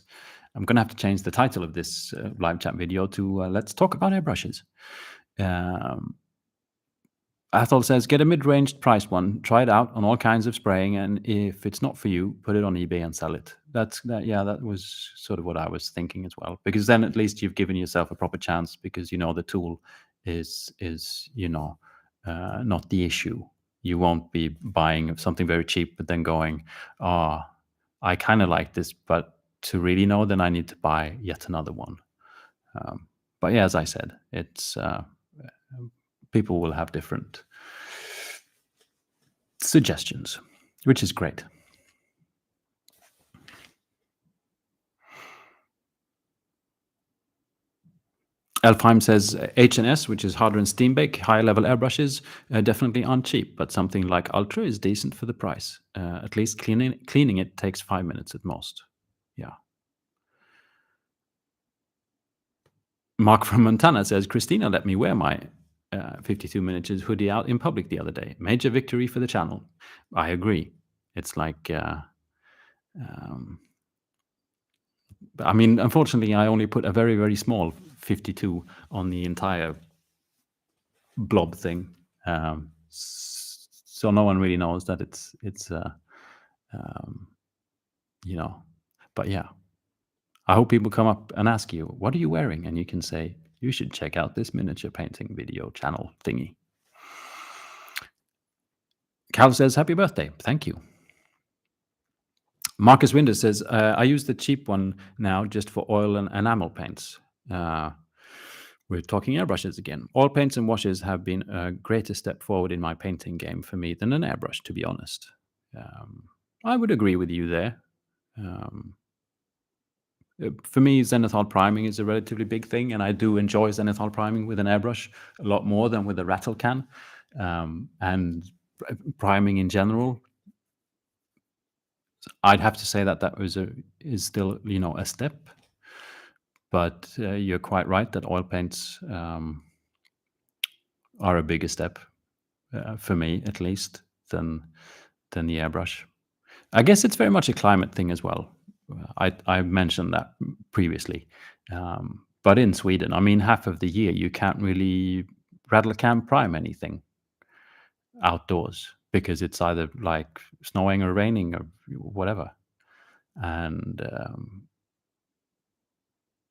I'm going to have to change the title of this live chat video to Let's Talk About Airbrushes. Athol says, get a mid-ranged price one, try it out on all kinds of spraying, and if it's not for you, put it on eBay and sell it. That was sort of what I was thinking as well, because then at least you've given yourself a proper chance, because the tool is not the issue. You won't be buying something very cheap, but then going, I kind of like this, but to really know, then I need to buy yet another one. But yeah, as I said, it's people will have different suggestions, which is great. Elfheim says H&S, which is harder and steam bake, higher level airbrushes, definitely aren't cheap, but something like Ultra is decent for the price. At least cleaning it takes 5 minutes at most. Yeah. Mark from Montana says, Christina let me wear my 52 miniatures hoodie out in public the other day. Major victory for the channel. I agree. It's like, I mean, unfortunately, I only put a very, very small 52 on the entire blob thing. So no one really knows that it's you know, but yeah. I hope people come up and ask you, what are you wearing? And you can say, you should check out this miniature painting video channel thingy. Cal says, happy birthday. Thank you. Marcus Winder says, I use the cheap one now just for oil and enamel paints. We're talking airbrushes again. Oil paints and washes have been a greater step forward in my painting game for me than an airbrush, to be honest. I would agree with you there. For me, zenithal priming is a relatively big thing, and I do enjoy zenithal priming with an airbrush a lot more than with a rattle can. And priming in general, I'd have to say that is still a step. But you're quite right that oil paints are a bigger step for me, at least, than the airbrush. I guess it's very much a climate thing as well. I mentioned that previously. But in Sweden, I mean, half of the year you can't really rattle can prime anything outdoors because it's either like snowing or raining or whatever. And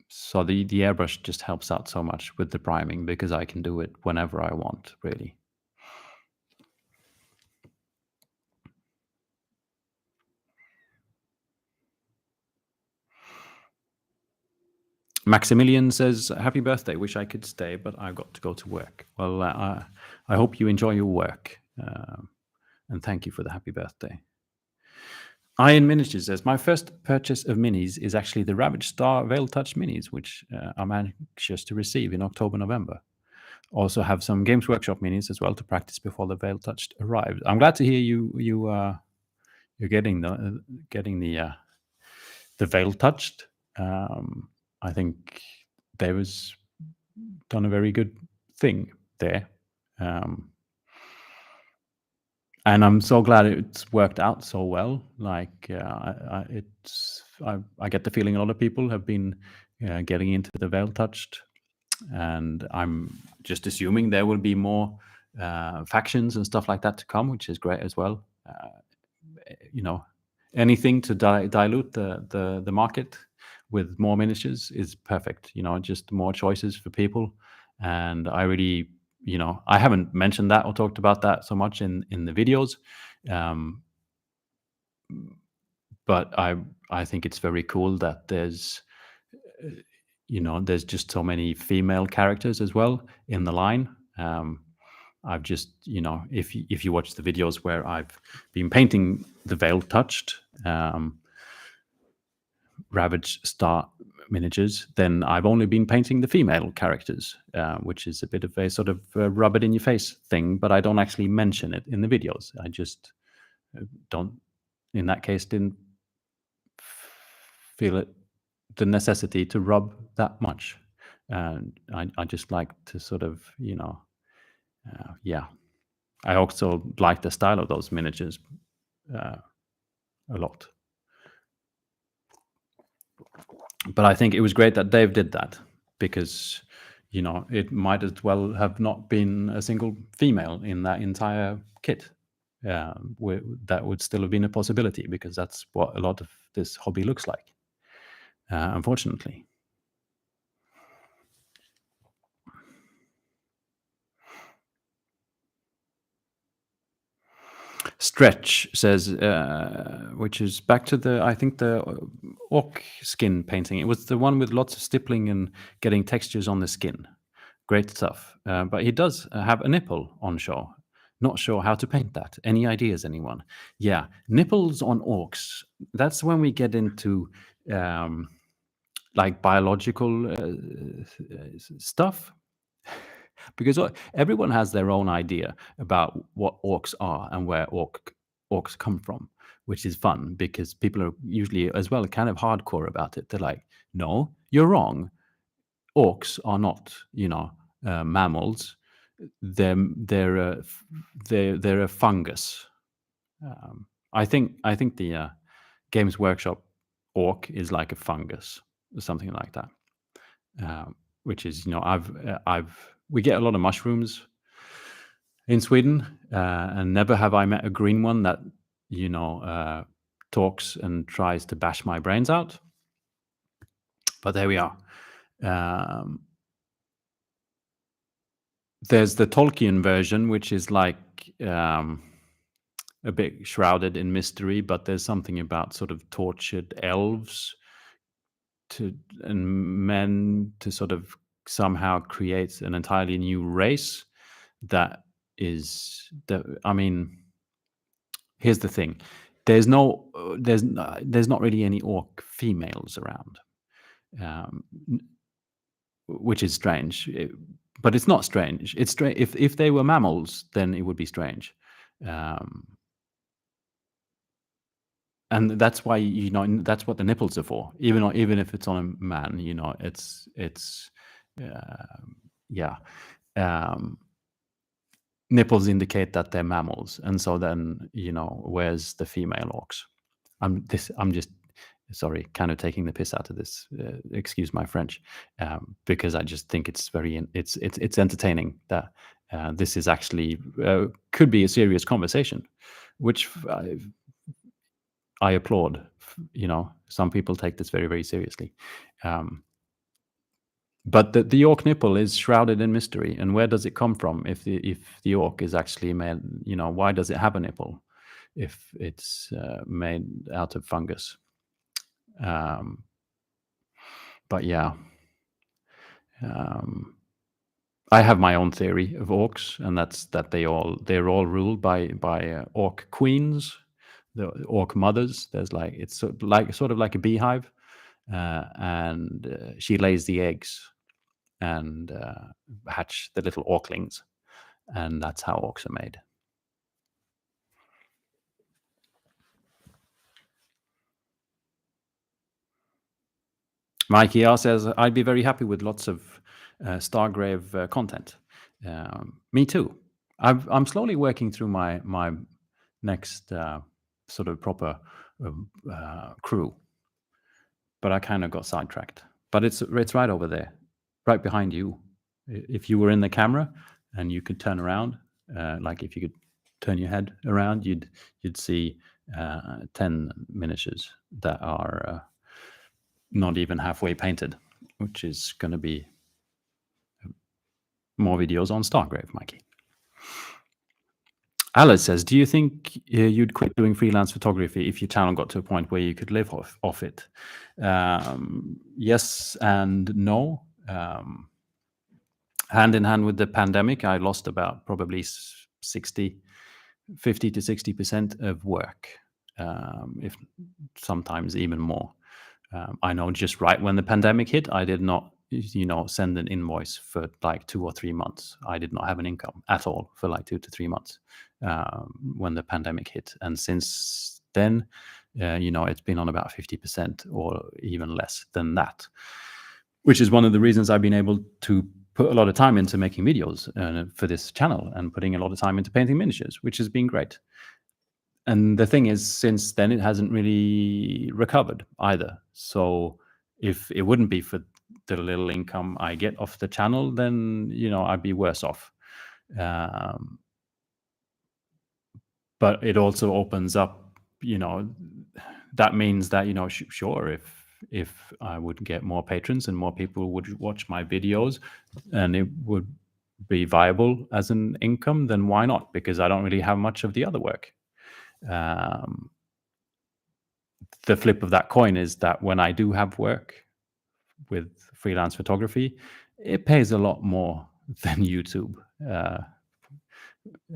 so the airbrush just helps out so much with the priming because I can do it whenever I want, really. Maximilian says, happy birthday. Wish I could stay, but I've got to go to work. Well, I hope you enjoy your work. And thank you for the happy birthday. Iron Miniatures says, my first purchase of minis is actually the Ravage Star Veil Touch minis, which I'm anxious to receive in October, November. Also have some Games Workshop minis as well to practice before the Veil Touched arrives. I'm glad to hear you're getting the Veil Touched. I think David's done a very good thing there. And I'm so glad it's worked out so well. Like I get the feeling a lot of people have been getting into the Veil Touched, and I'm just assuming there will be more factions and stuff like that to come, which is great as well. Anything to dilute the market with more miniatures is perfect. Just more choices for people, and I really. I haven't mentioned that or talked about that so much in the videos, but I think it's very cool that there's just so many female characters as well in the line. I've just if you watch the videos where I've been painting the Veil Touched Ravage Star miniatures, then I've only been painting the female characters, which is a bit of a sort of rub it in your face thing, but I don't actually mention it in the videos. I just don't, in that case, didn't feel the necessity to rub that much. I just like to sort of, I also like the style of those miniatures a lot. But I think it was great that Dave did that because, it might as well have not been a single female in that entire kit. That would still have been a possibility because that's what a lot of this hobby looks like, unfortunately. Stretch says, which is back to the orc skin painting. It was the one with lots of stippling and getting textures on the skin. Great stuff. But he does have a nipple on show. Not sure how to paint that. Any ideas, anyone? Yeah, nipples on orcs. That's when we get into like biological stuff, because everyone has their own idea about what orcs are and where orcs come from, which is fun because people are usually as well kind of hardcore about it. They're like, no, you're wrong. Orcs are not, mammals. They're a fungus. I think the Games Workshop orc is like a fungus, or something like that. Which is, we get a lot of mushrooms in Sweden, and never have I met a green one that talks and tries to bash my brains out. But there we are. There's the Tolkien version, which is like a bit shrouded in mystery, but there's something about sort of tortured elves and men to sort of somehow create an entirely new race that is I mean, here's the thing: there's not really any orc females around, um, which is strange. But it's not strange. It's strange if they were mammals, then it would be strange. Um, and that's why that's what the nipples are for. Even if it's on a man, it's yeah. Um, Nipples indicate that they're mammals, and so then where's the female orcs? I'm just sorry, kind of taking the piss out of this. Excuse my French, because I just think it's it's entertaining that this is actually could be a serious conversation, which I applaud. Some people take this very, very seriously. But the orc nipple is shrouded in mystery, and where does it come from? If the orc is actually made, why does it have a nipple if it's made out of fungus? But yeah, I have my own theory of orcs, and that's that they're all ruled by orc queens, the orc mothers. There's like it's sort of like a beehive, and she lays the eggs and hatch the little orclings, and that's how orcs are made. Mikey R says, I'd be very happy with lots of Stargrave content. Me too. I'm slowly working through my next sort of proper crew, but I kind of got sidetracked. But it's right over there, right behind you. If you were in the camera and you could turn around, like if you could turn your head around, you'd see 10 miniatures that are not even halfway painted, which is going to be more videos on Stargrave, Mikey. Alice says, do you think you'd quit doing freelance photography if your channel got to a point where you could live off it? Yes and no. Hand in hand with the pandemic, I lost about probably 50 to 60% of work, if sometimes even more. I know just right when the pandemic hit, I did not, send an invoice for like 2 or 3 months. I did not have an income at all for like 2 to 3 months when the pandemic hit. And since then, it's been on about 50% or even less than that, which is one of the reasons I've been able to put a lot of time into making videos for this channel and putting a lot of time into painting miniatures, which has been great. And the thing is, since then, it hasn't really recovered either. So if it wouldn't be for the little income I get off the channel, then, I'd be worse off. But it also opens up, that means that, sure, if I would get more patrons and more people would watch my videos and it would be viable as an income, then why not? Because I don't really have much of the other work. The flip of that coin is that when I do have work with freelance photography, it pays a lot more than YouTube.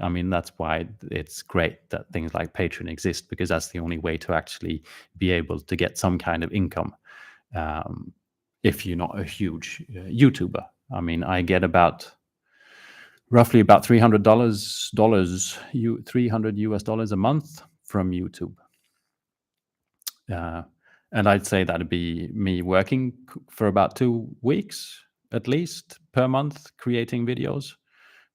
I mean, that's why it's great that things like Patreon exist, because that's the only way to actually be able to get some kind of income. if you're not a huge YouTuber. I mean, I get roughly about $300 US a month from YouTube. And I'd say that'd be me working for about 2 weeks at least per month, creating videos,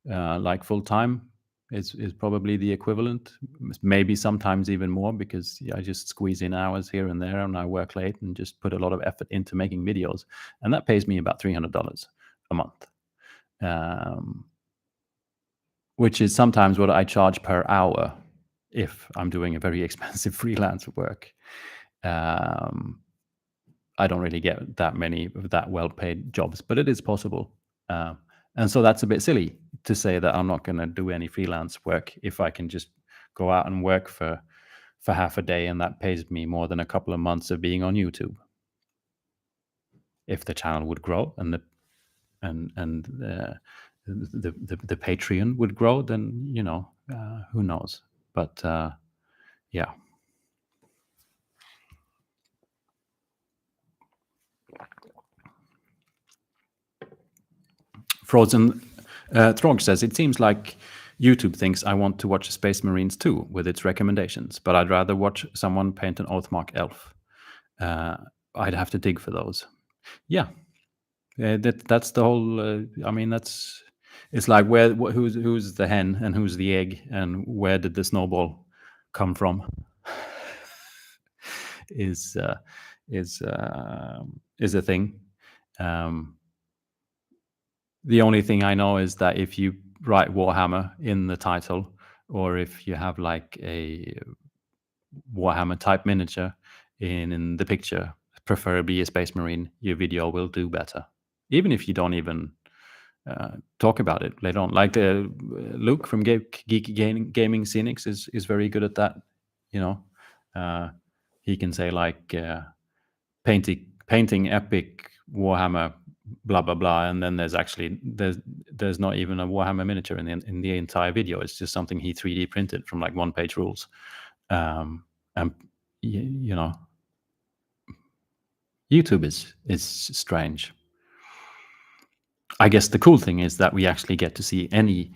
like full time is probably the equivalent. Maybe sometimes even more, because I just squeeze in hours here and there, and I work late and just put a lot of effort into making videos, and that pays me about $300 a month, which is sometimes what I charge per hour if I'm doing a very expensive freelance work. I don't really get that many of that well-paid jobs, but it is possible. And so that's a bit silly to say that I'm not going to do any freelance work if I can just go out and work for half a day, and that pays me more than a couple of months of being on YouTube. If the channel would grow and the Patreon would grow, then who knows? But yeah. Frozen Throg says, it seems like YouTube thinks I want to watch Space Marines 2 with its recommendations, but I'd rather watch someone paint an Oathmark elf. I'd have to dig for those. Yeah, that's the whole. I mean, it's like who's the hen and who's the egg, and where did the snowball come from? is a thing. The only thing I know is that if you write Warhammer in the title, or if you have like a Warhammer type miniature in the picture, preferably a Space Marine, your video will do better, even if you don't even talk about it later on. Like Luke from Geeky Gaming Scenics is very good at that. He can say like painting epic Warhammer blah blah blah, and then there's not even a Warhammer miniature in the entire video. It's just something he 3D printed from like one-page rules. And YouTube is strange. I guess the cool thing is that we actually get to see any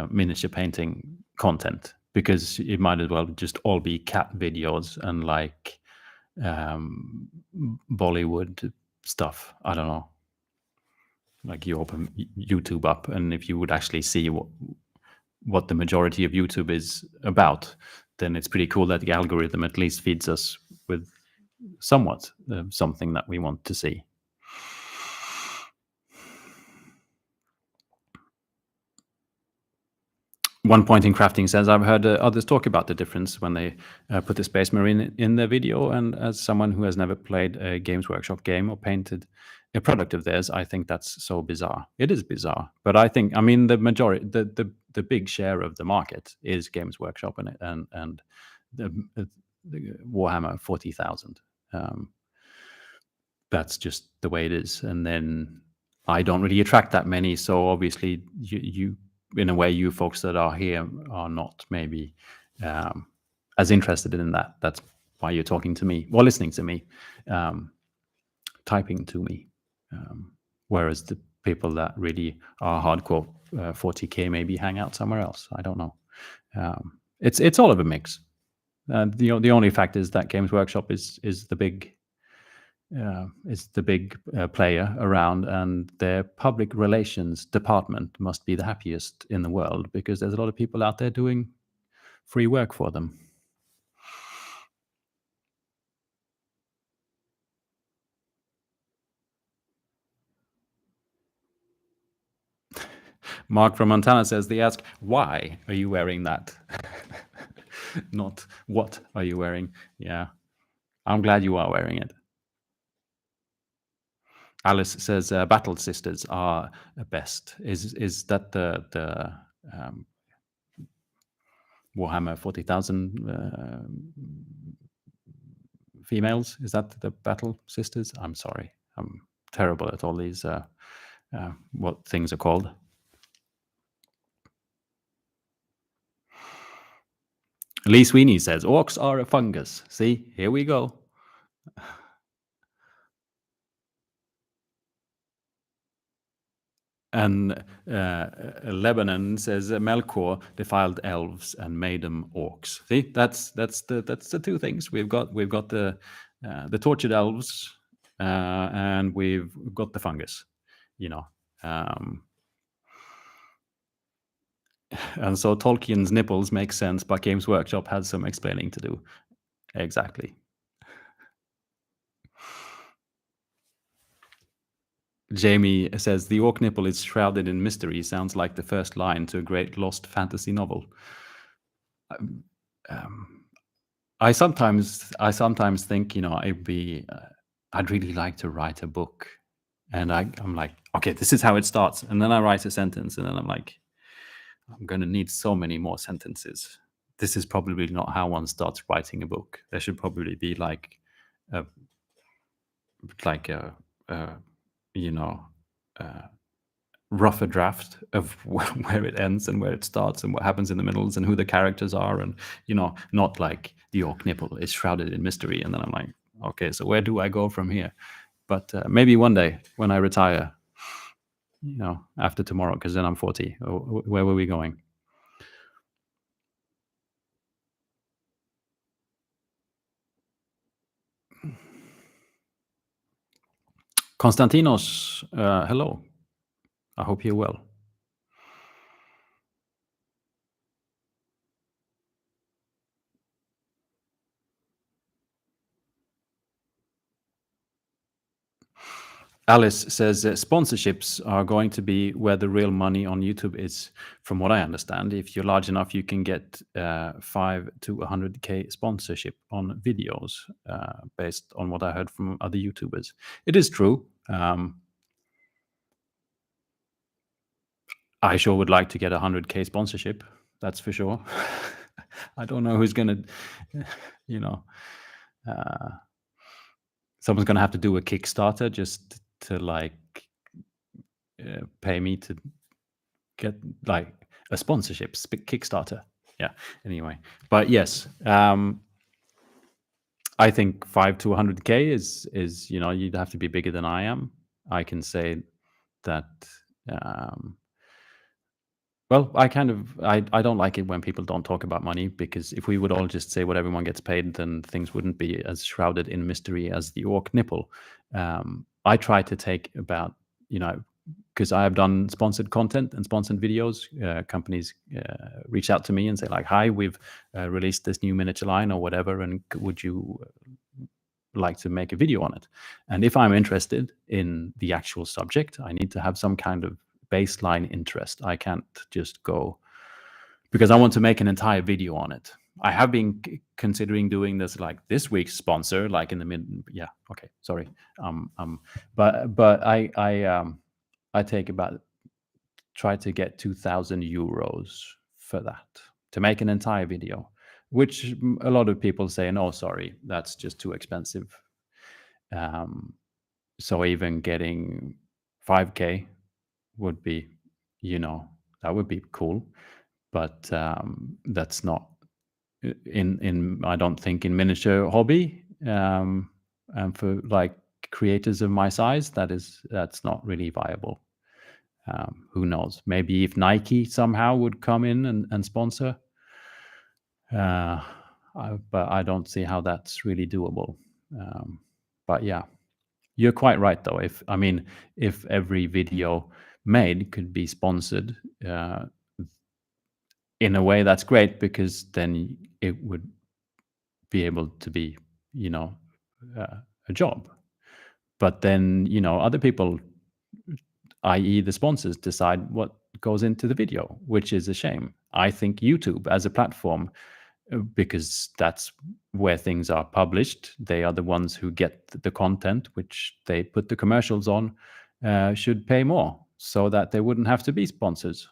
miniature painting content, because it might as well just all be cat videos and like Bollywood stuff. I don't know. Like you open YouTube up, and if you would actually see what the majority of YouTube is about, then it's pretty cool that the algorithm at least feeds us with somewhat something that we want to see. One Point in Crafting says, I've heard others talk about the difference when they put the Space Marine in their video, and as someone who has never played a Games Workshop game or painted a product of theirs, I think that's so bizarre. It is bizarre, but I think, the majority, the big share of the market is Games Workshop and the Warhammer 40,000. That's just the way it is. And then I don't really attract that many, so obviously you in a way, you folks that are here are not maybe as interested in that. That's why you're talking to me or listening to me, typing to me. Whereas the people that really are hardcore 40K maybe hang out somewhere else. I don't know. It's all of a mix. The only fact is that Games Workshop is the big player around, and their public relations department must be the happiest in the world, because there's a lot of people out there doing free work for them. Mark from Montana says, they ask, why are you wearing that? Not what are you wearing? Yeah, I'm glad you are wearing it. Alice says, Battle Sisters are best. Is that the Warhammer 40,000 females? Is that the Battle Sisters? I'm sorry. I'm terrible at all these, what things are called. Lee Sweeney says, orcs are a fungus. See, here we go. And Lebanon says Melkor defiled elves and made them orcs. See, that's the two things we've got. We've got the tortured elves, and we've got the fungus. You know, and so Tolkien's nipples make sense, but Games Workshop had some explaining to do. Exactly. Jamie says the orc nipple is shrouded in mystery. Sounds like the first line to a great lost fantasy novel. I sometimes think, it'd be I'd really like to write a book, and I'm like, okay, this is how it starts, and then I write a sentence, and then I'm like, I'm going to need so many more sentences. This is probably not how one starts writing a book. There should probably be like a uh, you know rougher draft of where it ends and where it starts and what happens in the middles and who the characters are, and not like the orc nipple is shrouded in mystery, and then I'm like, okay, so where do I go from here? But maybe one day when I retire, after tomorrow, because then I'm 40. Where were we going? Konstantinos, hello. I hope you're well. Alice says sponsorships are going to be where the real money on YouTube is, from what I understand. If you're large enough, you can get 5 to 100K sponsorship on videos, based on what I heard from other YouTubers. It is true. I sure would like to get 100K sponsorship. That's for sure. I don't know who's going to, someone's going to have to do a Kickstarter just to pay me to get like a sponsorship Kickstarter. Yeah. Anyway, but yes, I think 5 to 100K is you'd have to be bigger than I am. I can say that. Well, I don't like it when people don't talk about money, because if we would all just say what everyone gets paid, then things wouldn't be as shrouded in mystery as the orc nipple. I try to take about, because I have done sponsored content and sponsored videos. Companies reach out to me and say like, "Hi, we've released this new miniature line or whatever, and would you like to make a video on it?" And if I'm interested in the actual subject, I need to have some kind of baseline interest. I can't just go because I want to make an entire video on it. I have been considering doing this, like this week's sponsor, like in the mid. Yeah, okay, sorry. But I take about, try to get 2,000 euros for that to make an entire video, which a lot of people say, no, sorry, that's just too expensive. So even getting 5K would be, that would be cool, but that's not in I don't think in miniature hobby, and for like creators of my size, that's not really viable. Who knows? Maybe if Nike somehow would come in and sponsor, but I don't see how that's really doable. But yeah, you're quite right, though. If every video made could be sponsored, in a way, that's great, because then it would be able to be, a job. But then, other people, i.e., the sponsors, decide what goes into the video, which is a shame. I think YouTube as a platform, because that's where things are published, they are the ones who get the content, which they put the commercials on, should pay more so that there wouldn't have to be sponsors.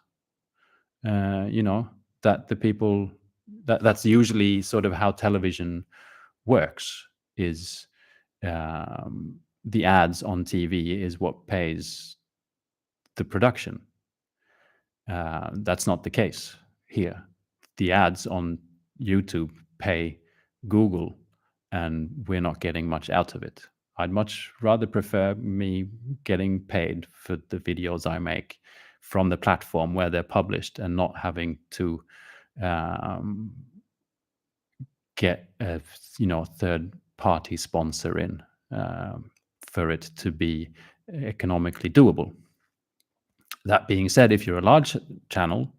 That the people, that's usually sort of how television works, is the ads on TV is what pays the production. That's not the case here. The ads on YouTube pay Google, and we're not getting much out of it. I'd much rather prefer me getting paid for the videos I make from the platform where they're published and not having to um, get a third party sponsor in for it to be economically doable. That being said, if you're a large channel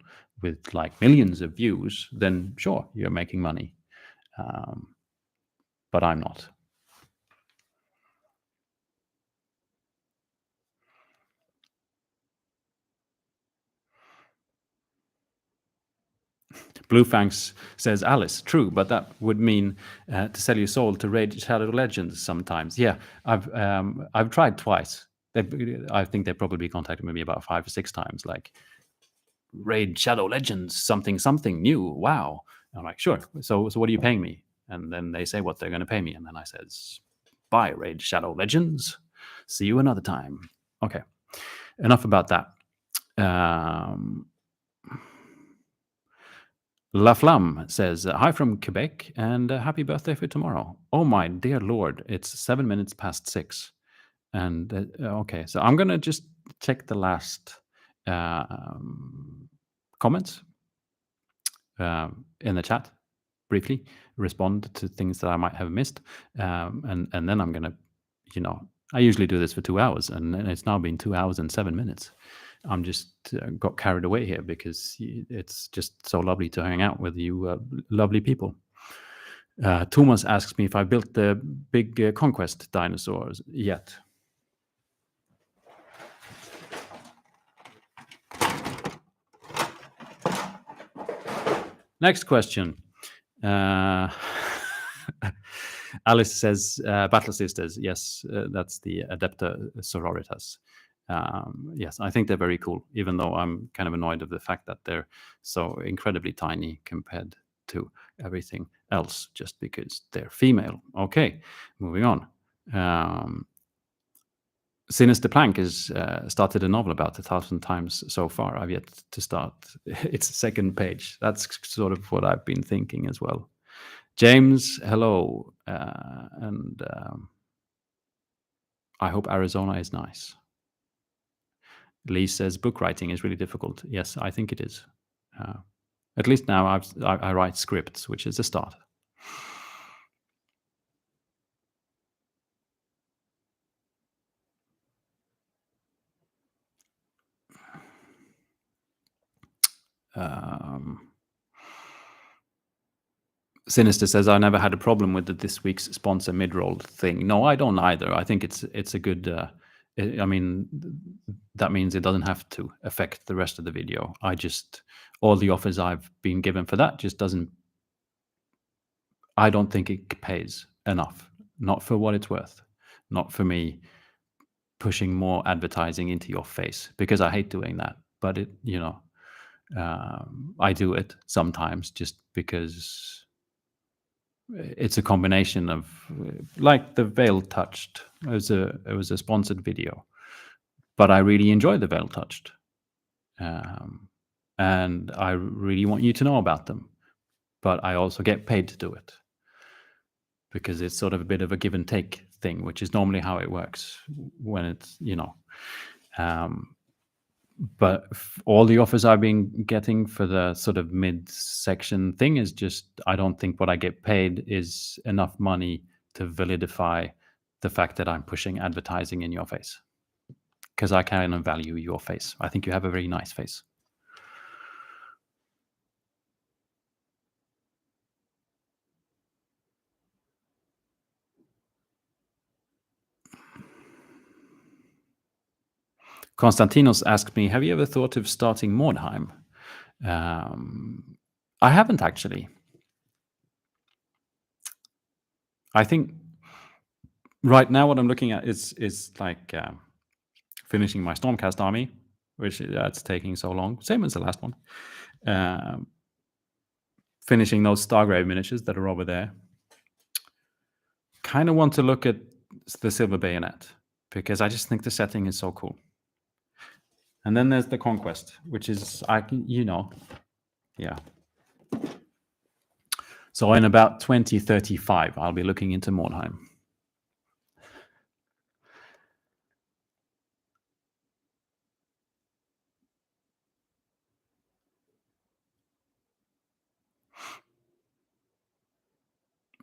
with like millions of views, then sure, you're making money. But I'm not. Bluefangs says, Alice, true, but that would mean to sell your soul to Raid Shadow Legends sometimes. Yeah, I've tried twice. I think they probably contacted me about 5 or 6 times, like, Raid Shadow Legends, something new. Wow. And I'm like, sure. So what are you paying me? And then they say what they're going to pay me, and then I says, bye, Raid Shadow Legends. See you another time. Okay, enough about that. La Flamme says, hi from Quebec, and happy birthday for tomorrow. Oh my dear Lord, it's 7 minutes past 6. And okay, so I'm going to just check the last comments in the chat briefly, respond to things that I might have missed. And then I'm going to, I usually do this for 2 hours, and it's now been 2 hours and 7 minutes. I'm just got carried away here because it's just so lovely to hang out with you lovely people. Thomas asks me if I built the big conquest dinosaurs yet. Next question. Alice says, Battle Sisters. Yes, that's the Adepta Sororitas. Yes, I think they're very cool, even though I'm kind of annoyed of the fact that they're so incredibly tiny compared to everything else, just because they're female. Okay, moving on. Sinister Plank has started a novel about 1,000 times so far. I've yet to start its second page. That's sort of what I've been thinking as well. James, hello. And I hope Arizona is nice. Lee says book writing is really difficult. Yes, I think it is. At least now I write scripts, which is a start. Sinister says, I never had a problem with this week's sponsor mid-roll thing. No, I don't either. I think it's a good... I mean, that means it doesn't have to affect the rest of the video. All the offers I've been given for that just doesn't... I don't think it pays enough. Not for what it's worth. Not for me pushing more advertising into your face, because I hate doing that. But I do it sometimes just because it's a combination of, like, the Veil Touched. It was a sponsored video, but I really enjoy the Veil Touched, and I really want you to know about them. But I also get paid to do it because it's sort of a bit of a give and take thing, which is normally how it works when it's but all the offers I've been getting for the sort of mid-section thing is just, I don't think what I get paid is enough money to validify the fact that I'm pushing advertising in your face. Because I kind of value your face. I think you have a very nice face. Konstantinos asked me, have you ever thought of starting Mordheim? I haven't, actually. I think right now what I'm looking at is like finishing my Stormcast army, which that's taking so long, same as the last one. Finishing those Stargrave miniatures that are over there. Kind of want to look at the Silver Bayonet, because I just think the setting is so cool. And then there's the Conquest, which is, yeah. So in about 2035, I'll be looking into Mordheim.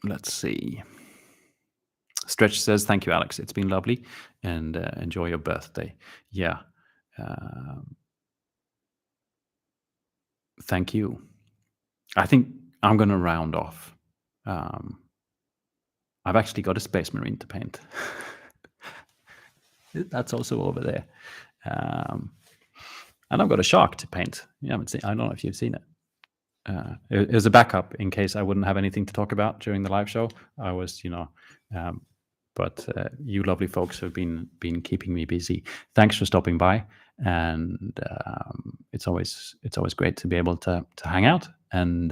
let's see. Stretch says, "Thank you, Alex. It's been lovely, and enjoy your birthday." Yeah. Thank you. I think I'm gonna round off. I've actually got a Space Marine to paint. That's also over there. And I've got a shark to paint. You haven't seen. I don't know if you've seen it. It was a backup in case I wouldn't have anything to talk about during the live show. I was, but you lovely folks have been keeping me busy. Thanks for stopping by, and it's always great to be able to hang out, and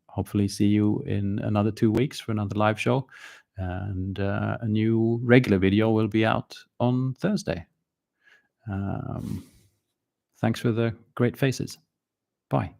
hopefully see you in another 2 weeks for another live show, and a new regular video will be out on Thursday. Thanks for the great faces. Bye.